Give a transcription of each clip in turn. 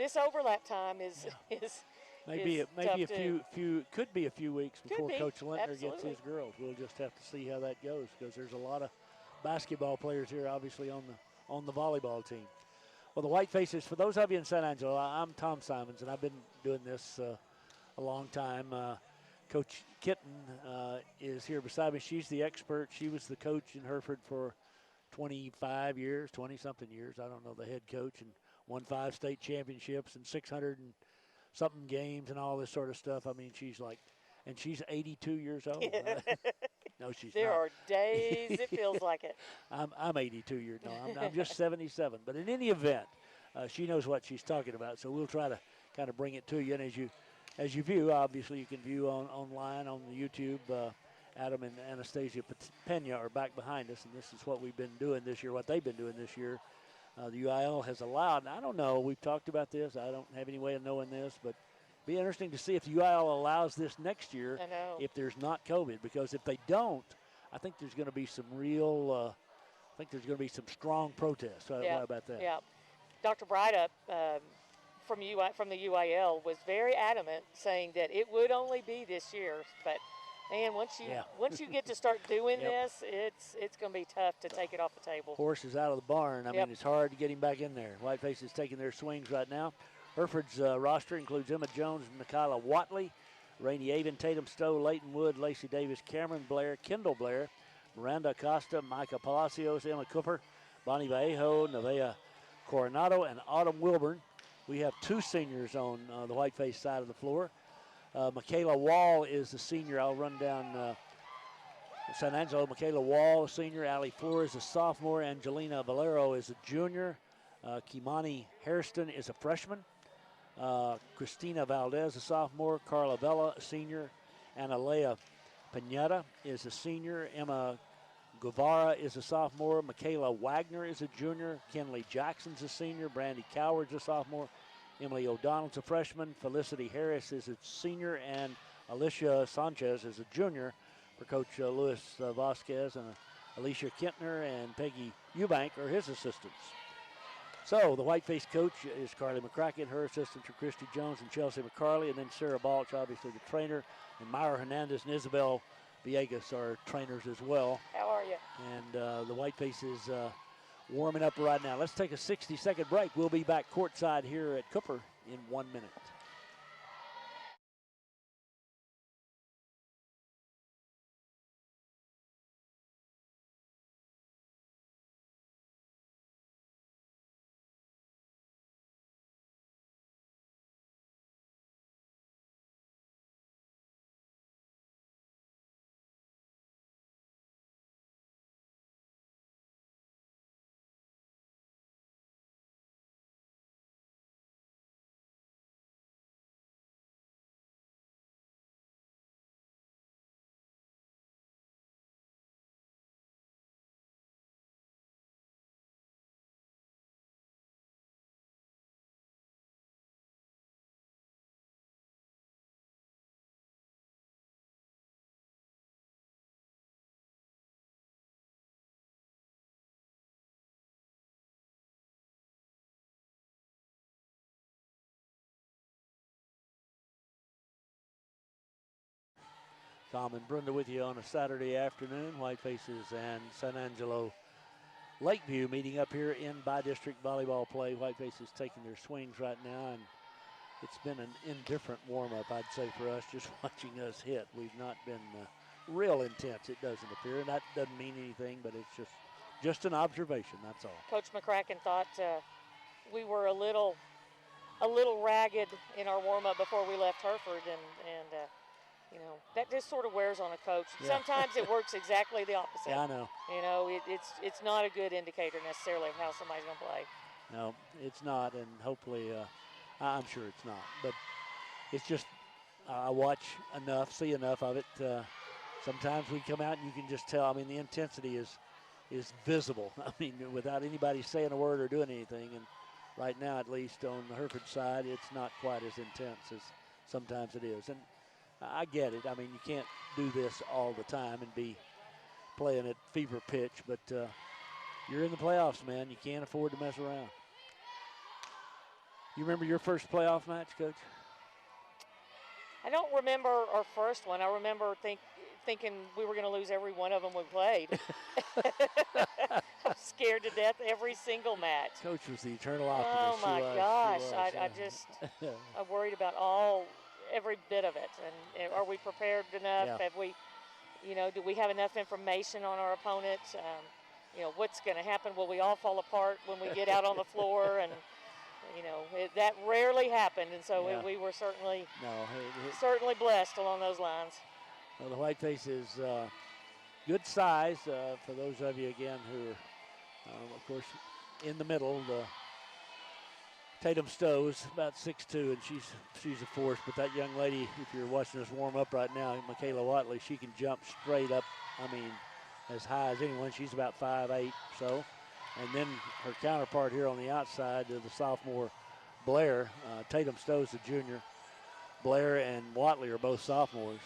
this overlap time is is Maybe is maybe tough a too. could be a few weeks Could before be, Coach Lintner gets absolutely. his girls. We'll just have to see how that goes because there's a lot of basketball players here, obviously on the volleyball team. Well, the Whitefaces. For those of you in San Angelo, I'm Tom Simons, and I've been doing this a long time. Coach Kitten is here beside me. She's the expert. She was the coach in Hereford for 25 years, 20-something years. I don't know, the head coach, and won 5 state championships and 600 and something games and all this sort of stuff. I mean, and she's 82 years old. No, she's There not. are days it feels like it. I'm 82 years. No, I'm just 77. But in any event, she knows what she's talking about. So we'll try to kind of bring it to you. And as you view, obviously you can view online on the YouTube. Adam and Anastasia Pena are back behind us, and this is what we've been doing this year. What they've been doing this year. The UIL has allowed. And I don't know. We've talked about this. I don't have any way of knowing this, but be interesting to see if the UIL allows this next year. I know. If there's not COVID, because if they don't, I think there's going to be some real. I think there's going to be some strong protests. What about that? Yeah. Dr. Brydup from the UIL was very adamant, saying that it would only be this year. But man, once you get to start doing this, it's going to be tough to take it off the table. Horse is out of the barn. I mean, it's hard to get him back in there. Whiteface is taking their swings right now. Hereford's roster includes Emma Jones, Mikayla Watley, Rainey Avon, Tatum Stowe, Leighton Wood, Lacey Davis, Cameron Blair, Kendall Blair, Miranda Acosta, Micah Palacios, Emma Cooper, Bonnie Vallejo, Nevaeh Coronado, and Autumn Wilburn. We have 2 seniors on the Whiteface side of the floor. Michaela Wall is the senior. I'll run down San Angelo. Michaela Wall, a senior. Allie Flores, a sophomore. Angelina Valero is a junior. Kimani Hairston is a freshman. Christina Valdez, a sophomore. Carla Vela, a senior. Analea Pineda is a senior. Emma Guevara is a sophomore. Michaela Wagner is a junior. Kenley Jackson's a senior. Brandy Coward's a sophomore. Emily O'Donnell's a freshman. Felicity Harris is a senior. And Alicia Sanchez is a junior for Coach Luis Vasquez. And Alicia Kentner and Peggy Eubank are his assistants. So the Whiteface coach is Carly McCracken. Her assistants are Christy Jones and Chelsea McCarley. And then Sarah Balch, obviously the trainer. And Myra Hernandez and Isabel Villegas are trainers as well. How are you? And the Whiteface is warming up right now. Let's take a 60-second break. We'll be back courtside here at Cooper in 1 minute. Tom and Brenda with you on a Saturday afternoon. Whitefaces and San Angelo Lakeview meeting up here in bi-district volleyball play. Whitefaces taking their swings right now, and it's been an indifferent warm-up, I'd say, for us, just watching us hit. We've not been real intense, it doesn't appear, and that doesn't mean anything, but it's just an observation, that's all. Coach McCracken thought we were a little ragged in our warm-up before we left Hereford, and you know, that just sort of wears on a coach. Yeah. Sometimes it works exactly the opposite. Yeah, I know. You know, it's not a good indicator necessarily of how somebody's going to play. No, it's not, and hopefully, I'm sure it's not. But it's just, I watch enough, see enough of it. Sometimes we come out and you can just tell. I mean, the intensity is visible. I mean, without anybody saying a word or doing anything. And right now, at least on the Hereford side, it's not quite as intense as sometimes it is. And I get it. I mean, you can't do this all the time and be playing at fever pitch, but you're in the playoffs, man. You can't afford to mess around. You remember your first playoff match, Coach? I don't remember our first one. I remember thinking we were going to lose every one of them we played. I'm scared to death every single match. Coach was the eternal optimist. Oh my gosh! I just I worried about every bit of it. And are we prepared enough? Yeah. Have we, do we have enough information on our opponent? What's going to happen? Will we all fall apart when we get out on the floor? And that rarely happened, and so we were certainly blessed along those lines. Well, the Whitefaces, good size for those of you again who are, of course, in the middle. The Tatum Stowe's about 6'2", and she's a force. But that young lady, if you're watching us warm up right now, Michaela Watley, she can jump straight up. I mean, as high as anyone. She's about 5'8", so. And then her counterpart here on the outside, the sophomore Blair. Tatum Stowe's the junior. Blair and Watley are both sophomores.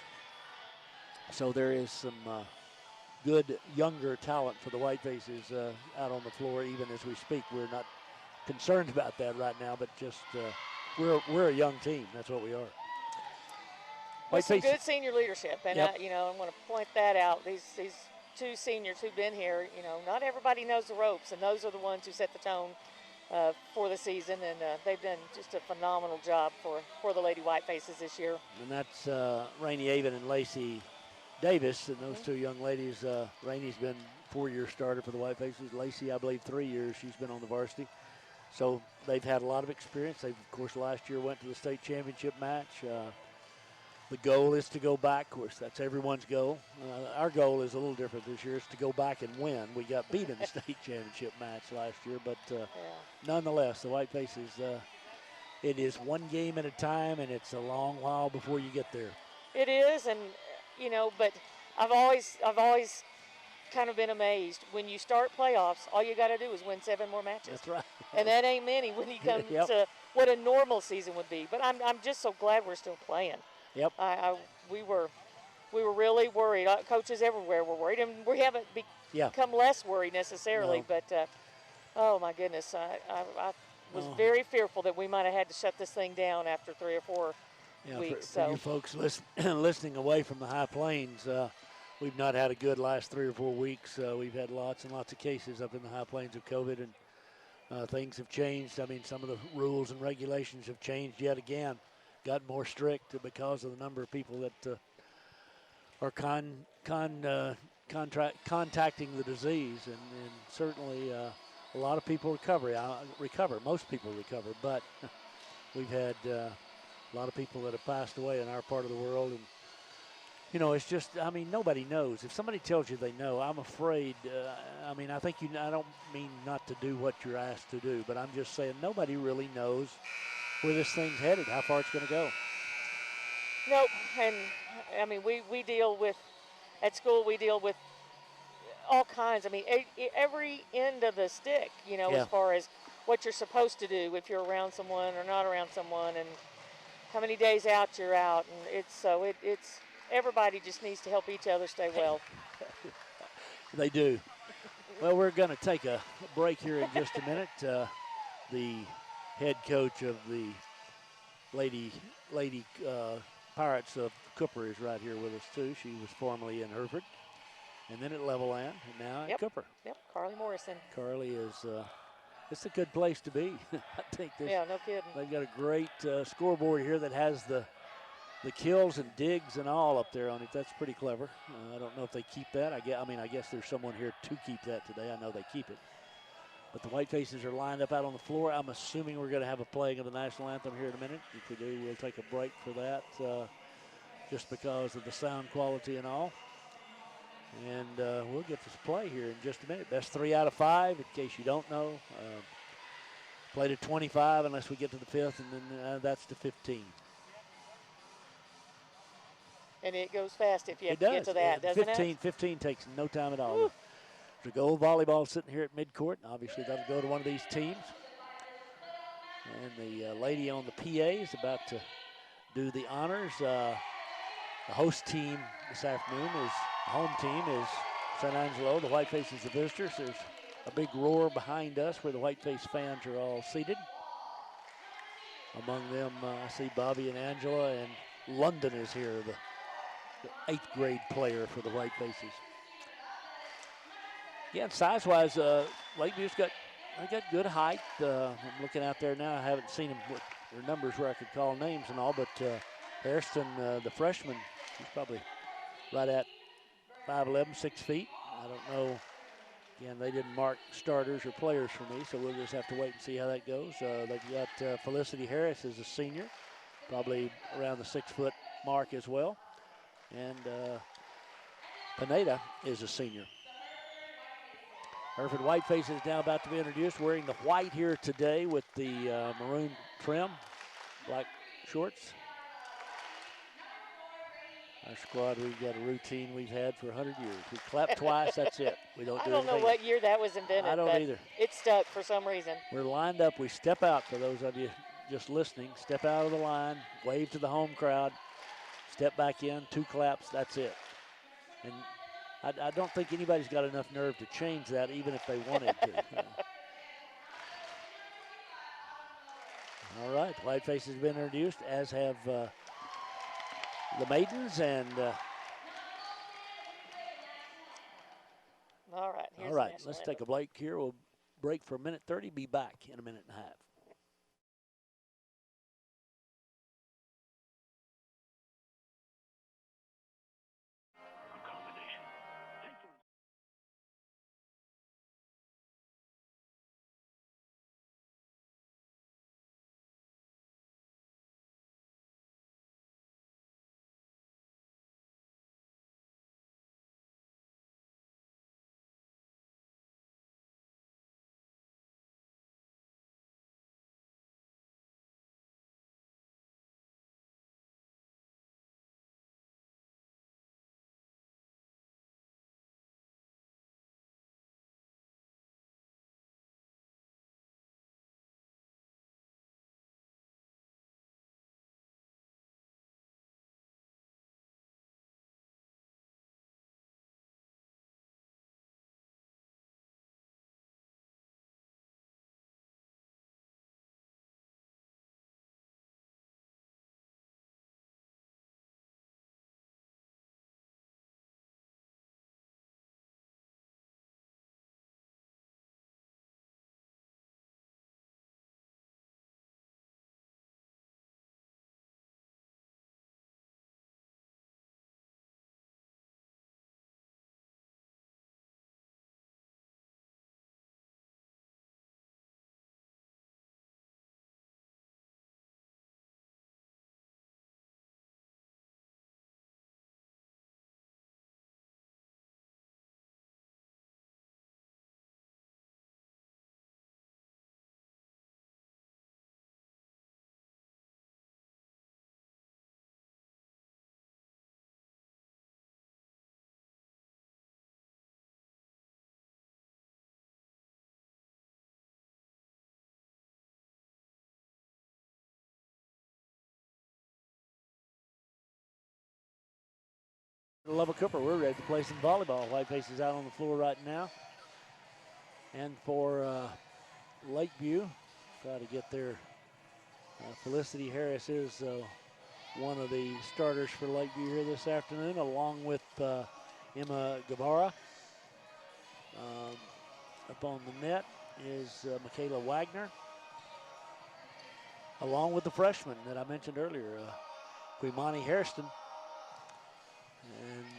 So there is some good younger talent for the Whitefaces out on the floor, even as we speak. We're not concerned about that right now, but just we're a young team. That's what we are. With some good senior leadership, and yep. I want to point that out. These two seniors who've been here, not everybody knows the ropes, and those are the ones who set the tone for the season, and they've done just a phenomenal job for the Lady Whitefaces this year. And that's Rainey Avon and Lacey Davis, and those two young ladies. Rainey's been 4-year starter for the Whitefaces. Lacey, I believe, 3 years. She's been on the varsity. So they've had a lot of experience. They, of course, last year went to the state championship match. The goal is to go back. Of course, that's everyone's goal. Our goal is a little different this year. It's to go back and win. We got beat in the state championship match last year, but nonetheless, the Whitefaces, it is one game at a time, and it's a long while before you get there. It is, and but I've always kind of been amazed. When you start playoffs, all you got to do is win 7 more matches. That's right. And that ain't many when you come to what a normal season would be. But I'm just so glad we're still playing. Yep. We were really worried. Coaches everywhere were worried, and we haven't become less worried necessarily. No. But oh my goodness, I was very fearful that we might have had to shut this thing down after 3 or 4 weeks. For you folks listening away from the high plains, we've not had a good last 3 or 4 weeks. We've had lots and lots of cases up in the high plains of COVID, and things have changed. I mean, some of the rules and regulations have changed yet again. Got more strict because of the number of people that are contacting the disease, and certainly a lot of people recover. Most people recover, but we've had a lot of people that have passed away in our part of the world, and it's just, I mean, nobody knows. If somebody tells you they know, I'm afraid. I mean, I don't mean not to do what you're asked to do, but I'm just saying nobody really knows where this thing's headed, how far it's going to go. Nope, and I mean, we deal with, at school we deal with all kinds. I mean, every end of the stick, as far as what you're supposed to do if you're around someone or not around someone, and how many days out you're out, and it's everybody just needs to help each other stay well. They do. Well, we're going to take a break here in just a minute. The head coach of the Lady Pirates of Cooper is right here with us too. She was formerly in Hereford, and then at Levelland, and now at Cooper. Yep, Carly Morrison. Carly is. It's a good place to be. I think this. Yeah, no kidding. They've got a great scoreboard here that has the kills and digs and all up there on it. That's pretty clever. I don't know if they keep that. I guess there's someone here to keep that today. I know they keep it. But the Whitefaces are lined up out on the floor. I'm assuming we're going to have a playing of the national anthem here in a minute. If we do, we'll take a break for that, just because of the sound quality and all. And we'll get this play here in just a minute. Best 3 out of 5, in case you don't know. Played at 25 unless we get to the 5th, and then that's to 15. And it goes fast if you have to get to that, doesn't it? 15 takes no time at all. Woo. There's a goal volleyball sitting here at midcourt. Obviously, that'll go to one of these teams. And the lady on the PA is about to do the honors. The host team this afternoon is, the home team is St. Angelo. The Whitefaces, the visitors. There's a big roar behind us where the Whiteface fans are all seated. Among them, I see Bobby and Angelo, and London is here, the 8th grade player for the Whitefaces. Yeah, size-wise, Lakeview's got good height. I'm looking out there now. I haven't seen them with their numbers where I could call names and all, but Hairston, the freshman, he's probably right at 5'11", 6 feet. I don't know. Again, they didn't mark starters or players for me, so we'll just have to wait and see how that goes. They've got Felicity Harris as a senior, probably around the 6-foot mark as well. And Pineda is a senior. Hereford Whiteface is now about to be introduced, wearing the white here today with the maroon trim, black shorts. Our squad, we've got a routine we've had for 100 years. We clap twice, that's it. We don't do anything. I don't know what year that was invented. I don't either. It stuck for some reason. We're lined up. We step out, for those of you just listening. Step out of the line, wave to the home crowd, step back in, 2 claps, that's it. And I don't think anybody's got enough nerve to change that, even if they wanted to. All right, Whiteface has been introduced, as have the maidens, and all right, let's take a break here. We'll break for a minute 30, be back in a minute and a half. Lubbock Cooper, we're ready to play some volleyball. Whiteface is out on the floor right now. And for Lakeview, try to get there. Felicity Harris is one of the starters for Lakeview here this afternoon, along with Emma Guevara. Up on the net is Michaela Wagner, along with the freshman that I mentioned earlier, Quimani Hairston.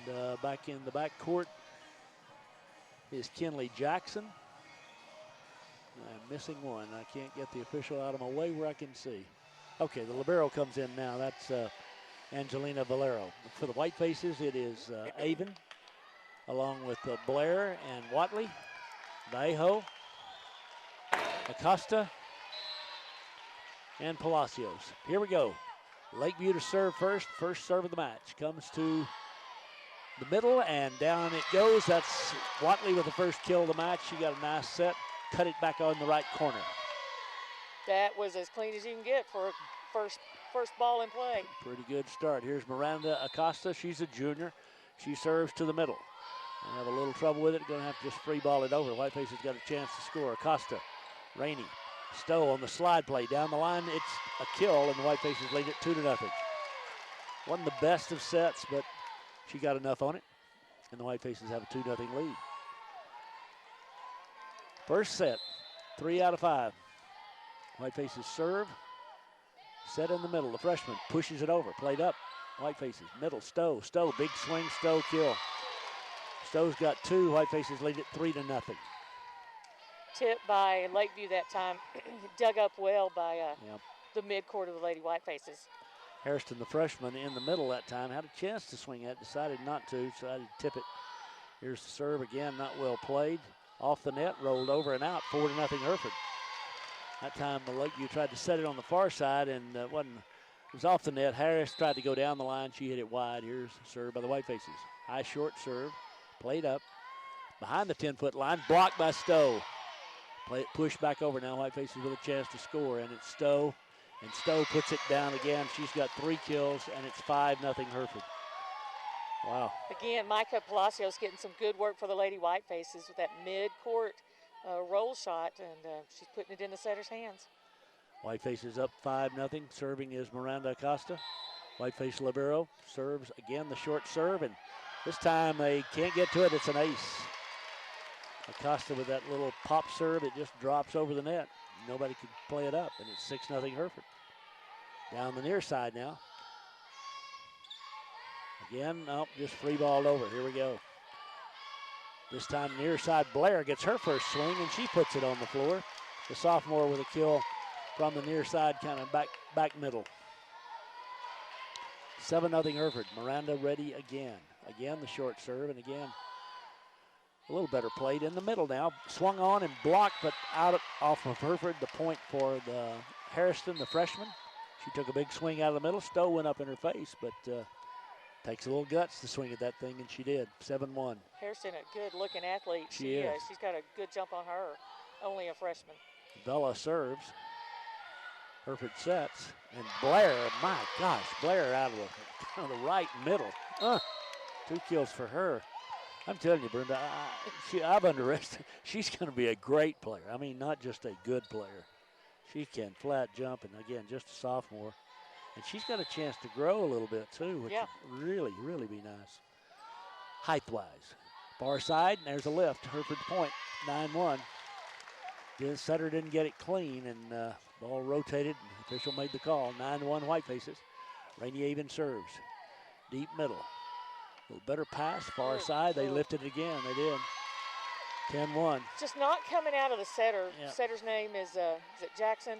And back in the back court is Kinley Jackson. I'm missing one. I can't get the official out of my way where I can see. Okay, the libero comes in now. That's Angelina Valero. For the Whitefaces, it is Avon, along with Blair and Watley, Vallejo, Acosta, and Palacios. Here we go. Lakeview to serve first. First serve of the match comes to the middle, and down it goes. That's Watley with the first kill of the match. She got a nice set. Cut it back on the right corner. That was as clean as you can get for a first ball in play. Pretty good start. Here's Miranda Acosta. She's a junior. She serves to the middle. They have a little trouble with it. Going to have to just free ball it over. Whiteface has got a chance to score. Acosta, Rainey Stowe on the slide play. Down the line, it's a kill, and the Whitefaces lead it 2-0. Wasn't the best of sets, but she got enough on it, and the Whitefaces have a 2-0 lead. First set, 3 out of 5. Whitefaces serve, set in the middle. The freshman pushes it over, played up. Whitefaces, middle, Stowe, big swing, Stowe, kill. Stowe's got 2, Whitefaces lead it 3-0. Tip by Lakeview that time, dug up well by the midcourt of the Lady Whitefaces. Harrison, the freshman, in the middle that time, had a chance to swing at, decided not to, decided to tip it. Here's the serve again, not well played. Off the net, rolled over and out, 4-0 Hereford. That time the Lakeview tried to set it on the far side and it was off the net. Harris tried to go down the line, she hit it wide. Here's the serve by the Whitefaces. High short serve, played up, behind the 10-foot line, blocked by Stowe. Play it pushed back over now, Whitefaces with a chance to score, and it's Stowe. And Stowe puts it down again. She's got 3 kills, and it's 5-0 Hereford. Wow. Again, Micah Palacios getting some good work for the Lady Whitefaces with that mid-court roll shot, and she's putting it in the setter's hands. Whitefaces up 5-0. Serving is Miranda Acosta. Whiteface libero serves again the short serve, and this time they can't get to it. It's an ace. Acosta with that little pop serve, it just drops over the net. Nobody can play it up, and it's 6-0 Hereford. Down the near side now. Again, nope, just free balled over. Here we go. This time near side, Blair gets her first swing, and she puts it on the floor. The sophomore with a kill from the near side, kind of back middle. 7-0 Hereford. Miranda ready again. Again, the short serve, and again, a little better played in the middle now. Swung on and blocked, but off of Hereford. The point for the Harrison, the freshman. She took a big swing out of the middle. Stowe went up in her face, but takes a little guts to swing at that thing, and she did. 7-1. Harrison, a good-looking athlete. She is. She's got a good jump on her. Only a freshman. Bella serves. Hereford sets. And Blair, my gosh, Blair out of the right middle. 2 kills for her. I'm telling you, Brenda, I've underestimated. She's going to be a great player. I mean, not just a good player. She can flat jump, and again, just a sophomore. And she's got a chance to grow a little bit, too, which would really, really be nice. Height-wise. Far side, and there's a lift. Hereford's point, 9-1. The setter didn't get it clean, and ball rotated, and the official made the call. 9-1 Whitefaces. Rainey Avon serves. Deep middle. A little better pass, far side. They lifted it again. They did. 10-1. Just not coming out of the setter. Yep. Setter's name is it Jackson?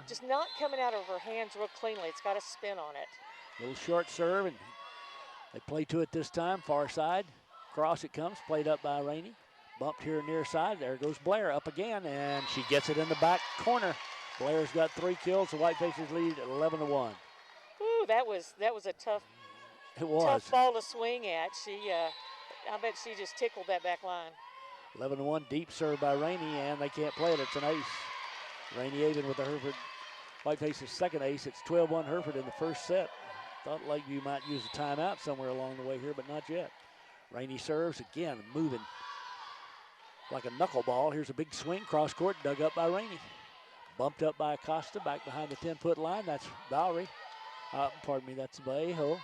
Just not coming out of her hands real cleanly. It's got a spin on it. Little short serve, and they play to it this time. Far side. Cross it comes. Played up by Rainey. Bumped here near side. There goes Blair up again, and she gets it in the back corner. Blair's got 3 kills. The Whitefaces lead at 11-1. Ooh, that was a tough. It was. Tough ball to swing at. I bet she just tickled that back line. 11-1, deep serve by Rainey, and they can't play it. It's an ace. Rainey Avon with the Hereford Whitefaces' second ace. It's 12-1 Hereford in the first set. Thought Lakeview might use a timeout somewhere along the way here, but not yet. Rainey serves again, moving like a knuckleball. Here's a big swing, cross court, dug up by Rainey. Bumped up by Acosta, back behind the 10-foot line. That's Bowery. That's Vallejo.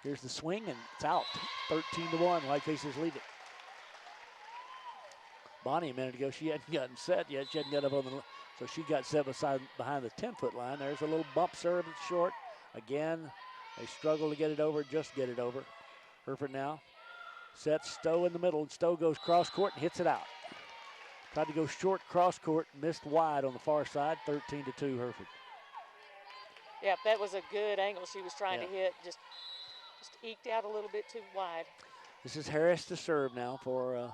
Here's the swing, and it's out. 13-1, Whitefaces lead it. Bonnie, a minute ago, she hadn't gotten set yet. She hadn't got up on the, so she got set behind the 10-foot line. There's a little bump serve, it's short. Again, they struggle to get it over, just get it over. Hereford now sets Stowe in the middle, and Stowe goes cross court and hits it out. Tried to go short cross court, missed wide on the far side. 13-2 Hereford. Yep, that was a good angle she was trying to hit. Just eked out a little bit too wide. This is Harris to serve now for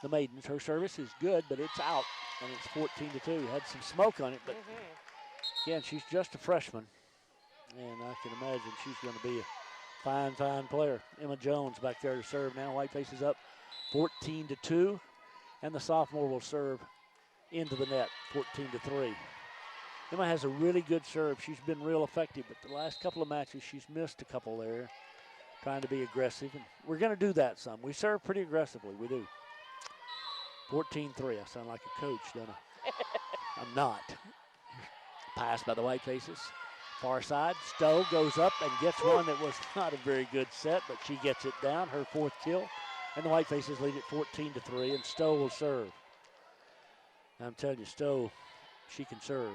the Maidens. Her service is good, but it's out, and it's 14-2. Had some smoke on it, but again, she's just a freshman, and I can imagine she's going to be a fine, fine player. Emma Jones back there to serve now. Whitefaces up 14-2, and the sophomore will serve into the net, 14-3. Emma has a really good serve. She's been real effective, but the last couple of matches, she's missed a couple there, trying to be aggressive, and we're going to do that some. We serve pretty aggressively, we do. 14-3, I sound like a coach, don't I? I'm not. Pass by the Whitefaces. Far side, Stowe goes up and gets one that was not a very good set, but she gets it down, her 4th kill. And the Whitefaces lead it 14-3, and Stowe will serve. I'm telling you, Stowe, she can serve.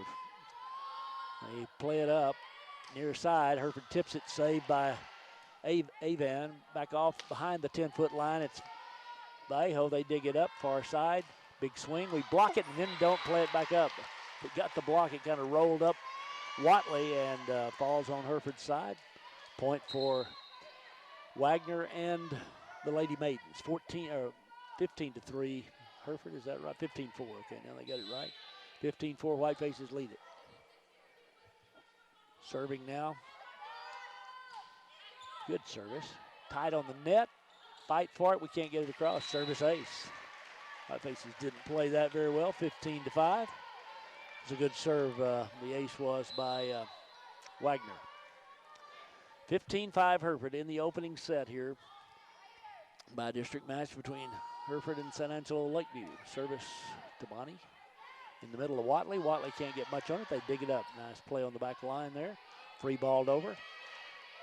They play it up, near side. Hereford tips it, saved by Avan. Back off behind the 10-foot line. It's Vallejo. They dig it up, far side. Big swing. We block it and then don't play it back up. We got the block. It kind of rolled up Watley and falls on Hereford's side. Point for Wagner and the Lady Maidens. 15-3. Hereford, is that right? 15-4. Okay, now they got it right. 15-4. Whitefaces lead it. Serving now. Good service. Tied on the net. Fight for it. We can't get it across. Service ace. Whitefaces didn't play that very well. 15-5. It was a good serve. The ace was by Wagner. 15-5 Hereford in the opening set here by a district match between Hereford and San Angelo Lakeview. Service to Bonnie. In the middle of Watley. Watley can't get much on it. They dig it up. Nice play on the back line there. Free balled over.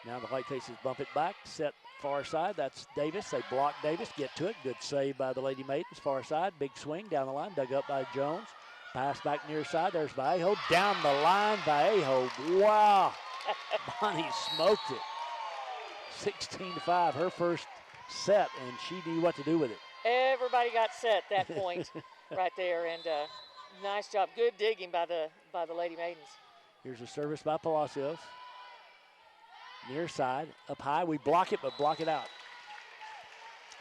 Now the Whitefaces bump it back. Set far side. That's Davis. They block Davis. Get to it. Good save by the Lady Maidens. Far side. Big swing down the line. Dug up by Jones. Pass back near side. There's Vallejo. Down the line. Vallejo. Wow. Bonnie smoked it. 16-5. Her first set, and she knew what to do with it. Everybody got set that point right there, and nice job. Good digging by the Lady Maidens. Here's a service by Palacios. Near side, up high. We block it, but block it out.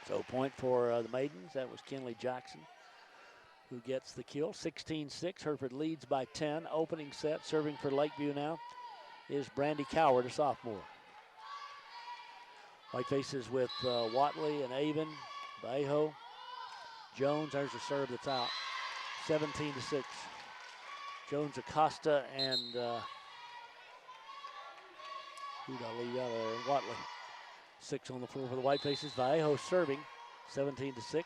So point for the Maidens. That was Kinley Jackson who gets the kill. 16-6. Hereford leads by 10. Opening set. Serving for Lakeview now is Brandy Coward, a sophomore. Whitefaces with Watley and Avon, Vallejo, Jones. There's a serve that's out. 17-6. Jones, Acosta, and who did I leave out there? Watley. 6 on the floor for the Whitefaces. Vallejo serving. 17-6.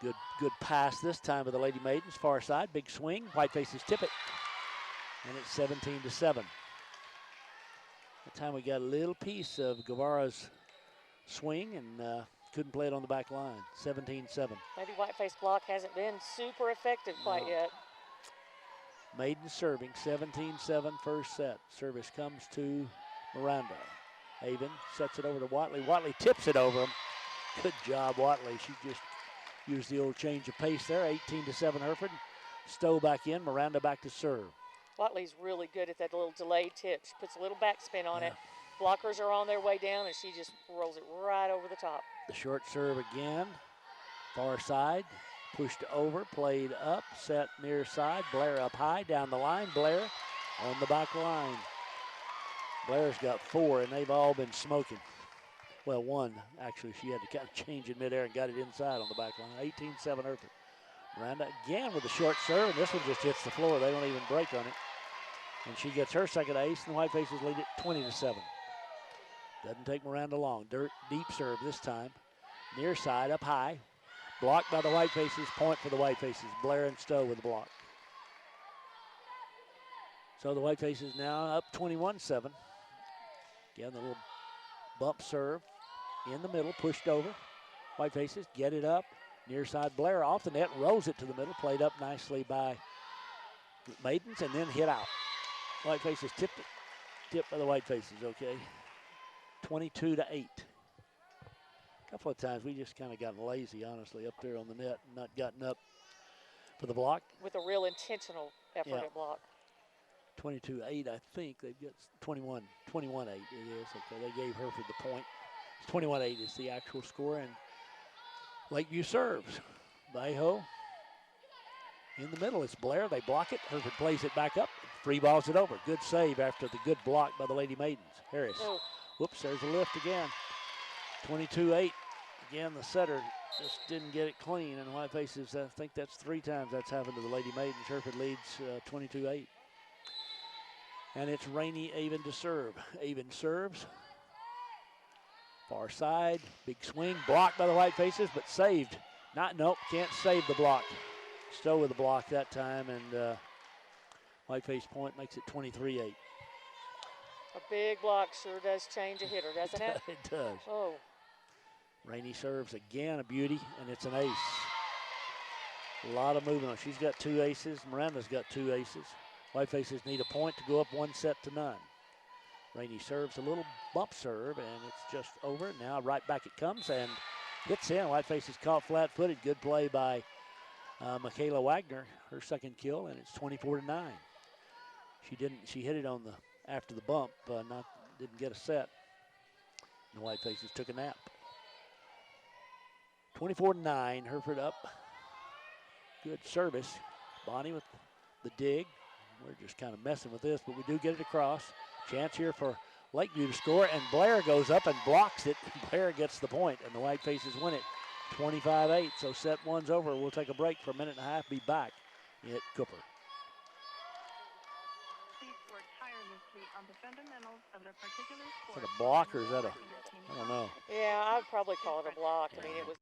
Good pass this time by the Lady Maidens. Far side. Big swing. Whitefaces tip it. And it's 17-7. That time we got a little piece of Guevara's swing and couldn't play it on the back line. 17-7. Maybe Whiteface block hasn't been super effective quite yet. Maiden serving. 17-7 first set. Service comes to Miranda. Avon sets it over to Watley. Watley tips it over him. Good job, Watley. She just used the old change of pace there. 18-7 Hereford. Stowe back in. Miranda back to serve. Watley's really good at that little delayed tip. She puts a little backspin on it. Blockers are on their way down, and she just rolls it right over the top. The short serve again. Far side. Pushed over, played up, set near side. Blair up high, down the line. Blair on the back line. Blair's got 4, and they've all been smoking. Well, one, actually, she had to kind of change in midair and got it inside on the back line. 18-7 Hereford. Miranda again with the short serve, and this one just hits the floor. They don't even break on it. And she gets her second ace, and the Whitefaces lead it 20-7. Doesn't take Miranda long. Deep serve this time. Near side, up high. Blocked by the Whitefaces. Point for the Whitefaces. Blair and Stowe with the block. So the Whitefaces now up 21-7. Again, the little bump serve in the middle, pushed over. Whitefaces get it up. Near side, Blair off the net, rolls it to the middle. Played up nicely by Maidens and then hit out. Whitefaces tipped it. Tipped by the Whitefaces, okay. 22-8. A couple of times we just kind of gotten lazy, honestly, up there on the net and not gotten up for the block. With a real intentional effort at block. 22-8, I think. They've got 21-8 it is. Okay, they gave Hereford the point. 21-8 is the actual score, and Lakeview serves. Vallejo in the middle. It's Blair. They block it. Hereford plays it back up. Free balls it over. Good save after the good block by the Lady Maidens. Harris. Oh. Whoops, there's a lift again. 22-8. Again, the setter just didn't get it clean. And Whitefaces, I think that's 3 times that's happened to the Lady Maidens. Hereford leads 22-8. And it's Rainey Avon to serve. Avon serves. Far side, big swing, blocked by the Whitefaces, but saved. Nope, can't save the block. Stowe with the block that time, and Whiteface point makes it 23-8. A big block sure does change a hitter, doesn't it? It does. Oh. Rainey serves again, a beauty, and it's an ace. A lot of movement. She's got 2 aces. Miranda's got 2 aces. Whitefaces need a point to go up 1-0. Rainey serves a little bump serve, and it's just over. Now right back it comes and hits in. Whitefaces caught flat-footed. Good play by Michaela Wagner, her second kill, and it's 24-9. She hit it on the after the bump, didn't get a set. The Whitefaces took a nap. 24-9, Hereford up. Good service. Bonnie with the dig. We're just kind of messing with this, but we do get it across. Chance here for Lakeview to score, and Blair goes up and blocks it. Blair gets the point, and the Whitefaces win it 25-8. So set one's over. We'll take a break for a minute and a half. Be back at Cooper. On the fundamentals of the particular sport. Is that a block or is that I don't know. Yeah, I'd probably call it a block. I mean, it was.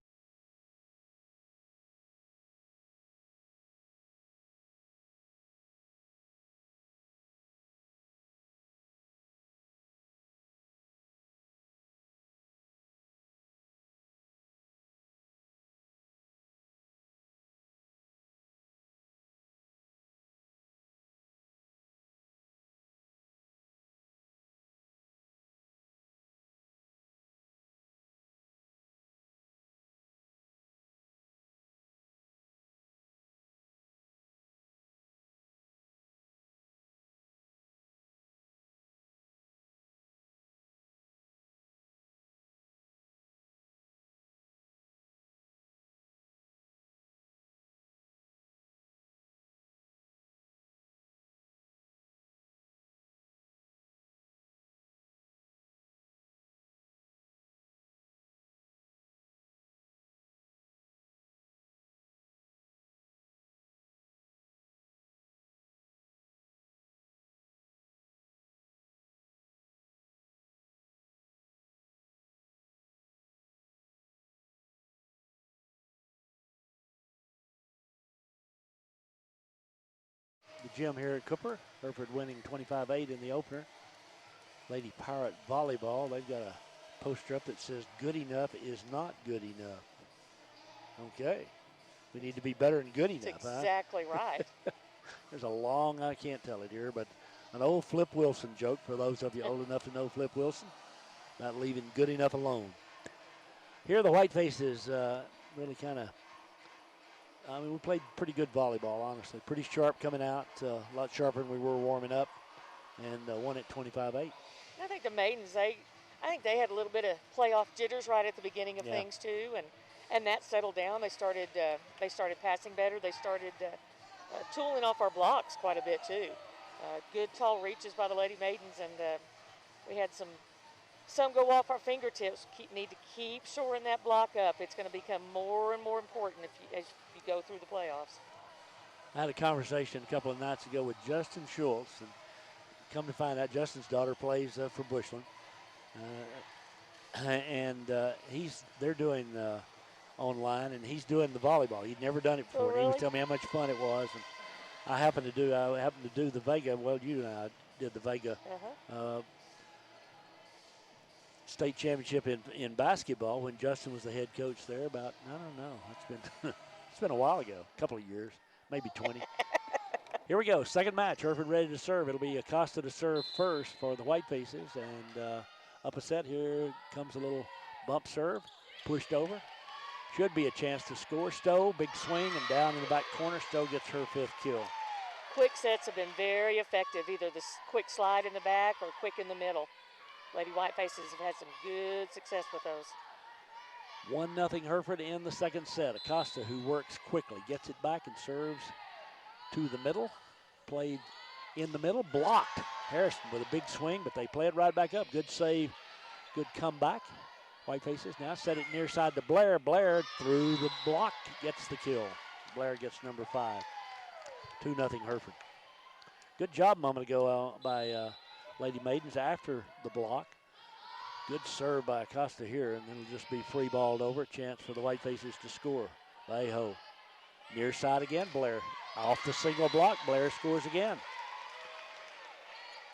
The gym here at Cooper. Hereford winning 25-8 in the opener. Lady Pirate Volleyball, they've got a poster up that says good enough is not good enough. Okay. We need to be better than good enough. That's exactly right. There's a long, I can't tell it here, but an old Flip Wilson joke for those of you old enough to know Flip Wilson. Not leaving good enough alone. Here the Whitefaces really kind of, we played pretty good volleyball, honestly. Pretty sharp coming out, a lot sharper than we were warming up, and won it 25-8. I think the Maidens, I think they had a little bit of playoff jitters right at the beginning of things too, and that settled down. They started passing better. They started tooling off our blocks quite a bit too. Good tall reaches by the Lady Maidens, and we had some go off our fingertips. Need to keep shoring that block up. It's going to become more and more important as you go through the playoffs. I had a conversation a couple of nights ago with Justin Schultz, and come to find out Justin's daughter plays for Bushland. They're doing online, and he's doing the volleyball. He'd never done it before. Oh, really? He was telling me how much fun it was. And I happened to do the Vega. Well, you and I did the Vega state championship in basketball when Justin was the head coach there. About, I don't know, it's been a while ago, a couple of years, maybe 20. Here we go, second match. Hereford ready to serve. It'll be Acosta to serve first for the Whitefaces, and up a set. Here comes a little bump serve, pushed over. Should be a chance to score. Stowe, big swing, and down in the back corner. Stowe gets her fifth kill. Quick sets have been very effective, either the quick slide in the back or quick in the middle. Lady Whitefaces have had some good success with those. 1-0 Hereford in the second set. Acosta, who works quickly, gets it back and serves to the middle. Played in the middle, blocked. Harrison with a big swing, but they play it right back up. Good save, good comeback. Whitefaces now set it near side to Blair. Blair through the block gets the kill. Blair gets number 5. 2-0 Hereford. Good job a moment ago by Lady Maidens after the block. Good serve by Acosta here, and it'll just be free balled over. Chance for the Whitefaces to score. Bayho. Near side again, Blair. Off the single block, Blair scores again.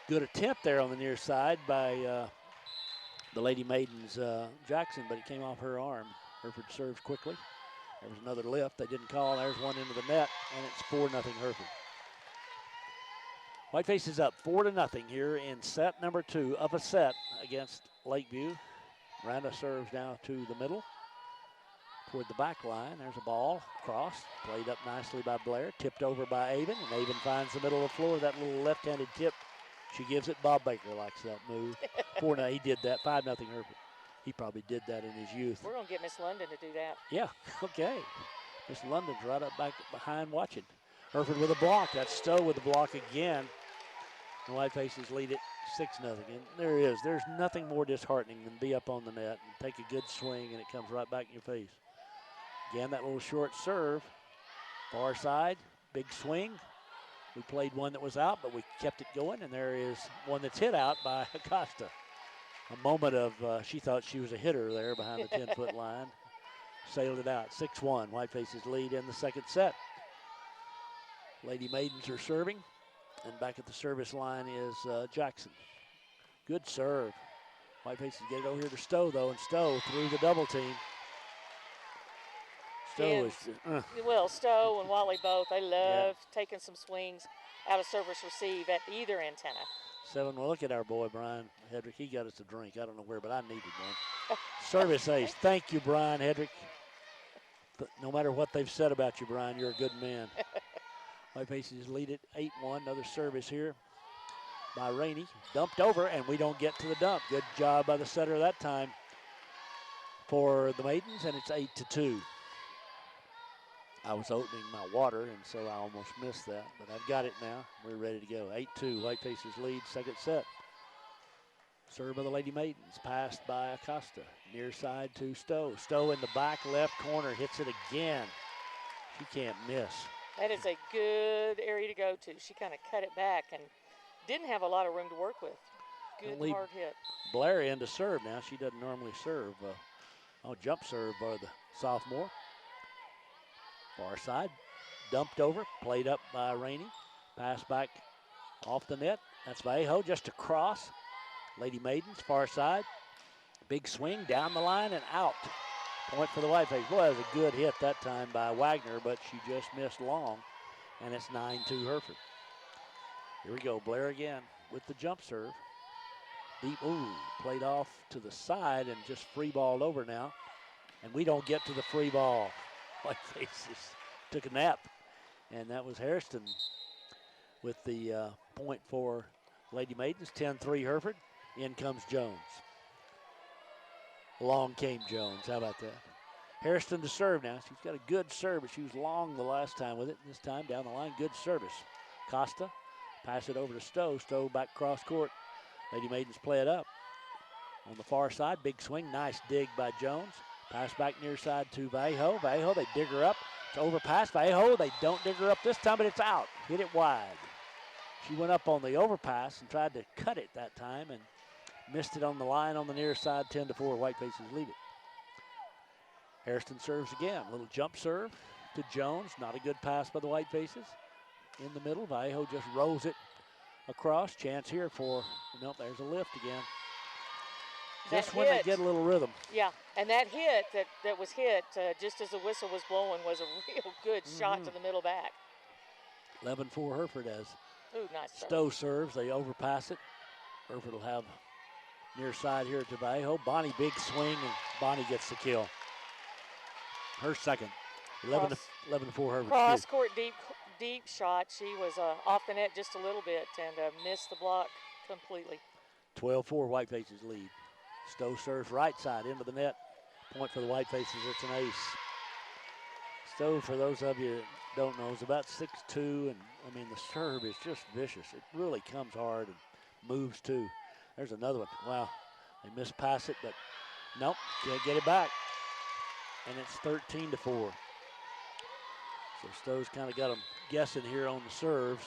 Good attempt there on the near side by the Lady Maidens Jackson, but it came off her arm. Hereford serves quickly. There was another lift. They didn't call. There's one into the net, and it's 4-0 Hereford. Whitefaces up 4-0 here in set number 2 of a set against Lakeview. Miranda serves now to the middle toward the back line. There's a ball cross, played up nicely by Blair, tipped over by Avon, and Avon finds the middle of the floor. That little left-handed tip, she gives it. Bob Baker likes that move. 4-0, he did that. 5-0 Hereford. He probably did that in his youth. We're going to get Miss London to do that. Yeah, okay. Miss London's right up back behind watching. Hereford with a block. That's Stowe with the block again. The Whitefaces lead it 6-0. And there's nothing more disheartening than be up on the net and take a good swing and it comes right back in your face. Again, that little short serve. Far side, big swing. We played one that was out, but we kept it going, and there is one that's hit out by Acosta. A moment of, she thought she was a hitter there behind the 10-foot line. Sailed it out, 6-1. Whitefaces lead in the second set. Lady Maidens are serving, and back at the service line is Jackson. Good serve. Whitefaces get it over here to Stowe, though, and Stowe through the double team. Stowe Well, Stowe and Wally both, they love taking some swings out of service receive at either antenna. 7, well, look at our boy, Brian Hedrick. He got us a drink. I don't know where, but I needed one. Service ace. Thank you, Brian Hedrick. No matter what they've said about you, Brian, you're a good man. Whitefaces lead it 8-1. Another service here by Rainey. Dumped over, and we don't get to the dump. Good job by the setter that time for the Maidens, and it's 8-2. I was opening my water, and so I almost missed that, but I've got it now. We're ready to go. 8-2, Whitefaces lead, second set. Serve by the Lady Maidens, passed by Acosta. Near side to Stowe. Stowe in the back left corner, hits it again. She can't miss. That is a good area to go to. She kind of cut it back and didn't have a lot of room to work with. Good hard hit. Blair in to serve now. She doesn't normally serve. Jump serve by the sophomore. Far side, dumped over, played up by Rainey. Pass back off the net. That's Vallejo just across. Lady Maidens, far side. Big swing down the line and out. Point for the Whiteface. Boy, that was a good hit that time by Wagner, but she just missed long. And it's 9-2 Hereford. Here we go, Blair again with the jump serve. Deep, played off to the side and just free balled over now. And we don't get to the free ball. Whitefaces took a nap, and that was Hairston with the point for Lady Maidens. 10-3 Hereford. In comes Jones. Long came Jones. How about that? Hairston to serve now. She's got a good serve, but she was long the last time with it. This time down the line, good service. Costa, pass it over to Stowe. Stowe back cross court. Lady Maidens play it up. On the far side, big swing. Nice dig by Jones. Pass back near side to Vallejo. Vallejo, they dig her up. It's overpass. Vallejo, they don't dig her up this time, but it's out. Hit it wide. She went up on the overpass and tried to cut it that time and missed it on the line on the near side. 10-4, Whitefaces lead it. Hairston serves again. A little jump serve to Jones. Not a good pass by the Whitefaces. In the middle, Vallejo just rolls it across. Chance here for, nope, there's a lift again. Just when they get a little rhythm. Yeah, and that hit that was hit just as the whistle was blowing was a real good shot to the middle back. 11-4 Hereford as nice Stowe serves. They overpass it. Hereford will have near side here to Vallejo. Bonnie, big swing, and Bonnie gets the kill. Her second. 11-4 Hereford. Cross court deep shot. She was off the net just a little bit and missed the block completely. 12-4 Whitefaces lead. Stowe serves right side into the net. Point for the Whitefaces. It's an ace. Stowe, for those of you that don't know, is about 6'2", and I mean the serve is just vicious. It really comes hard and moves too. There's another one. Wow, they mispass it, but nope, can't get it back. And it's 13-4. So Stowe's kind of got them guessing here on the serves.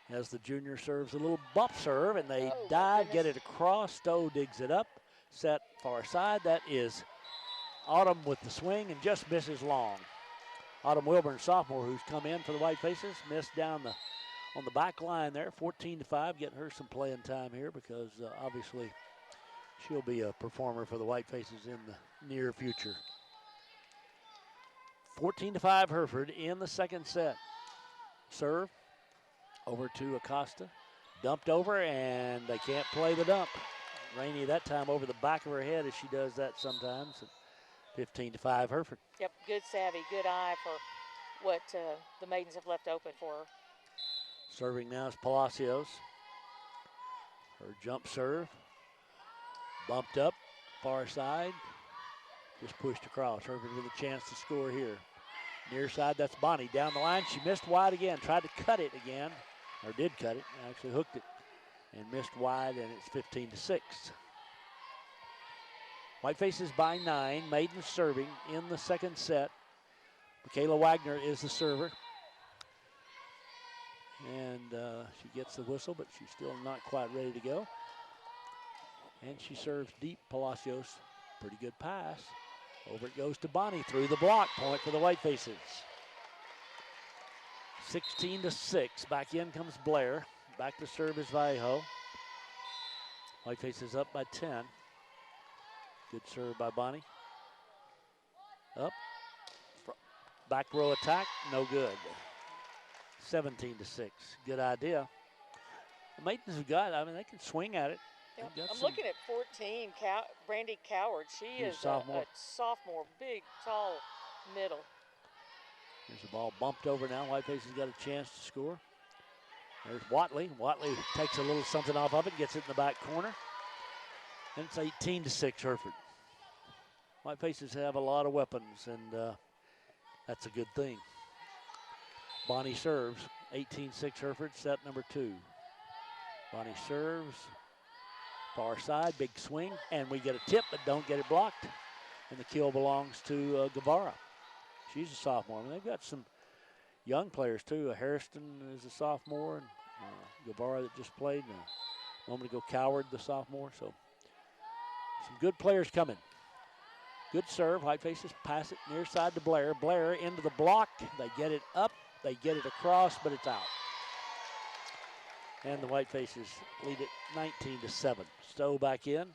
As the junior serves a little bump serve, and they dive, get it across. Stowe digs it up, set far side. That is Autumn with the swing and just misses long. Autumn Wilburn, sophomore, who's come in for the Whitefaces, missed down the on the back line there, 14-5, getting her some playing time here because obviously she'll be a performer for the Whitefaces in the near future. 14-5 Hereford in the second set. Serve over to Acosta. Dumped over, and they can't play the dump. Rainey that time over the back of her head as she does that sometimes. 15-5 Hereford. Yep, good savvy, good eye for what the maidens have left open for her. Serving now is Palacios. Her jump serve. Bumped up, far side. Just pushed across. Hereford with a chance to score here. Near side, that's Bonnie. Down the line, she missed wide again. Tried to cut it again, or did cut it. Actually hooked it and missed wide, and it's 15-6. Whitefaces by 9. Maidens serving in the second set. Michaela Wagner is the server. And she gets the whistle, but she's still not quite ready to go. And she serves deep. Palacios, pretty good pass. Over it goes to Bonnie through the block. Point for the Whitefaces. 16-6. Back in comes Blair. Back to serve is Vallejo. Whitefaces up by 10. Good serve by Bonnie. Up. Back row attack. No good. 17-6. Good idea. The maidens have got, I mean, they can swing at it. Yep. I'm looking at 14, Brandy Coward. She is a sophomore, big, tall, middle. Here's the ball bumped over now. Whiteface has got a chance to score. There's Watley. Watley takes a little something off of it, gets it in the back corner. And it's 18-6 Hereford. Whitefaces have a lot of weapons, and that's a good thing. Bonnie serves. 18-6 Hereford, set number 2. Bonnie serves. Far side, big swing, and we get a tip, but don't get it blocked. And the kill belongs to Guevara. She's a sophomore. I mean, they've got some young players, too. Harrison is a sophomore, and Guevara that just played. And a moment ago, Coward, the sophomore. So some good players coming. Good serve. Whitefaces pass it near side to Blair. Blair into the block. They get it up. They get it across, but it's out. And the Whitefaces lead it 19-7. Stowe back in.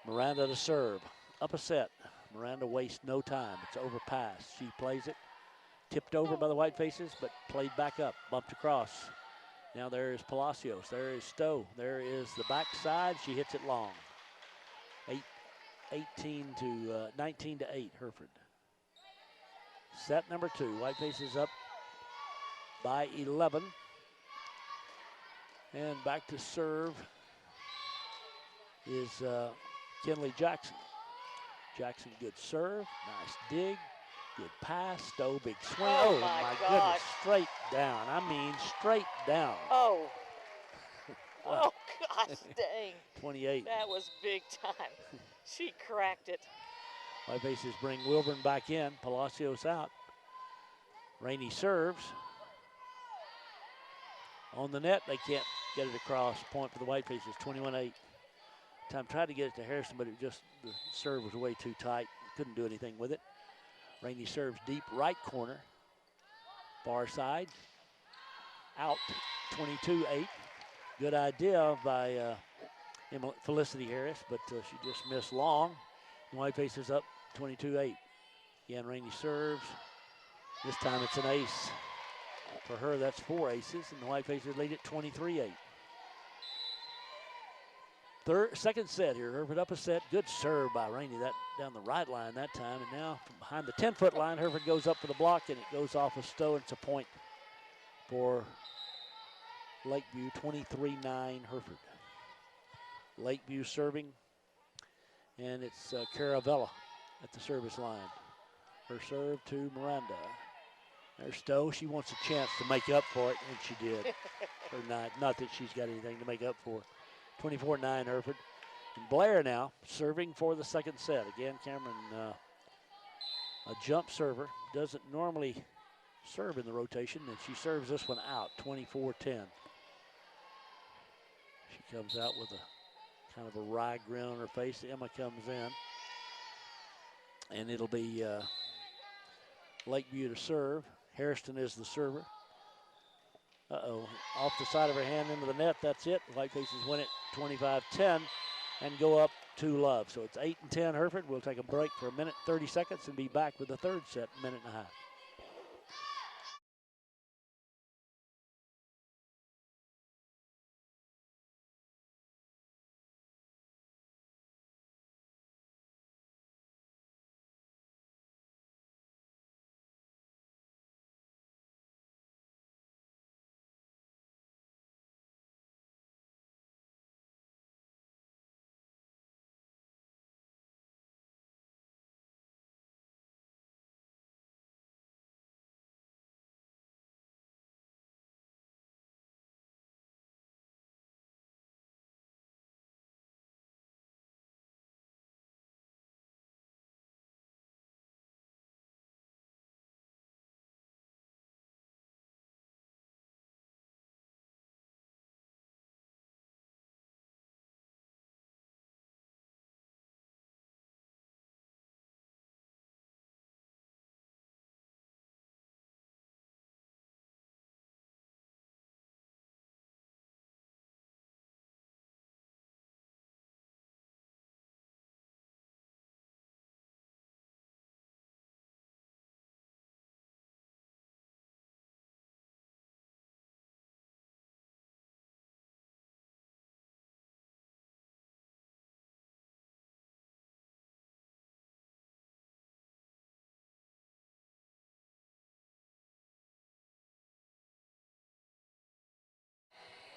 Miranda to serve. Up a set. Miranda wastes no time. It's overpass. She plays it. Tipped over by the Whitefaces, but played back up. Bumped across. Now there is Palacios. There is Stowe. There is the backside. She hits it long. 19-8 Hereford. Set number 2. Whitefaces up by 11. And back to serve is Kinley Jackson. Jackson, good serve, nice dig, good pass, Stowe, big swing. Oh my goodness, straight down. I mean, straight down. Oh. Wow. Oh, gosh, dang. 28. That was big time. She cracked it. Whitefaces bring Wilburn back in, Palacios out. Rainey serves. On the net, they can't get it across. Point for the Whitefaces, 21-8. Time tried to get it to Harrison, but it just, the serve was way too tight. Couldn't do anything with it. Rainey serves deep right corner. Far side. Out, 22-8. Good idea by Felicity Harris, but she just missed long. The Whitefaces up 22-8. Again, Rainey serves. This time it's an ace. For her, that's 4 aces, and the Whitefaces lead it 23-8. Second set here. Hereford up a set. Good serve by Rainey. That down the right line that time. And now from behind the 10-foot line, Hereford goes up for the block, and it goes off of Stowe. It's a point for Lakeview, 23-9 Hereford. Lakeview serving, and it's Caravella at the service line. Her serve to Miranda. There's Stowe. She wants a chance to make up for it, and she did. Or not that she's got anything to make up for. 24-9 Hereford. And Blair now serving for the second set. Again, Cameron, a jump server. Doesn't normally serve in the rotation, and she serves this one out, 24-10. She comes out with a kind of a wry grin on her face. Emma comes in, and it'll be Lakeview to serve. Harrison is the server. Off the side of her hand into the net. That's it. Whitefaces win it 25-10 and go up 2-love. So it's 8-10 Hereford. We'll take a break for a minute, 30 seconds, and be back with the third set, minute and a half.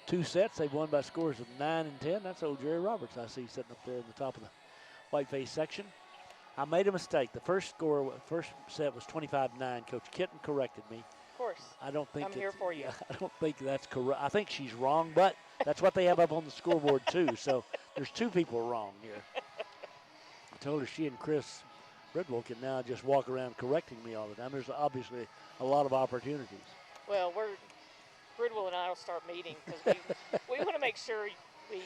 Two sets. They've won by scores of 9 and 10. That's old Jerry Roberts I see sitting up there in the top of the Whiteface section. I made a mistake. The first set was 25-9. Coach Kitten corrected me. Of course. I don't think I'm here for you. I don't think that's correct. I think she's wrong, but that's what they have up on the scoreboard too. So there's two people wrong here. I told her she and Chris Bridwell can now just walk around correcting me all the time. There's obviously a lot of opportunities. Well, Bridwell and I will start meeting because we want to make sure we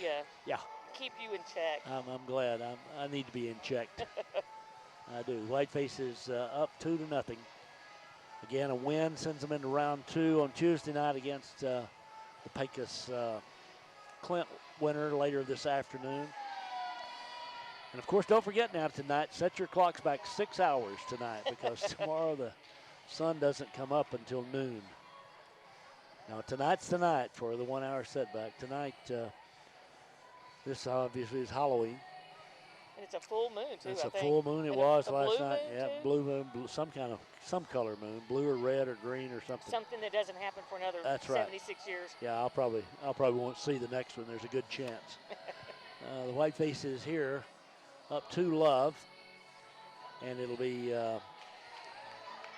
keep you in check. I'm glad. I need to be in check. I do. Whiteface is up 2-0. Again, a win sends them into round 2 on Tuesday night against the Pecos Clint winner later this afternoon. And of course, don't forget now tonight, set your clocks back 6 hours tonight because tomorrow the sun doesn't come up until noon. Now tonight's the night for the 1 hour setback. Tonight, this obviously is Halloween. And it's a full moon too. It's I a think. full moon. It was last night. Moon Yeah, too? blue moon, some color moon, blue or red or green or something. Something that doesn't happen for another That's right. 76 years. Yeah, I'll probably won't see the next one. There's a good chance. The Whitefaces here up 2-love, and it'll be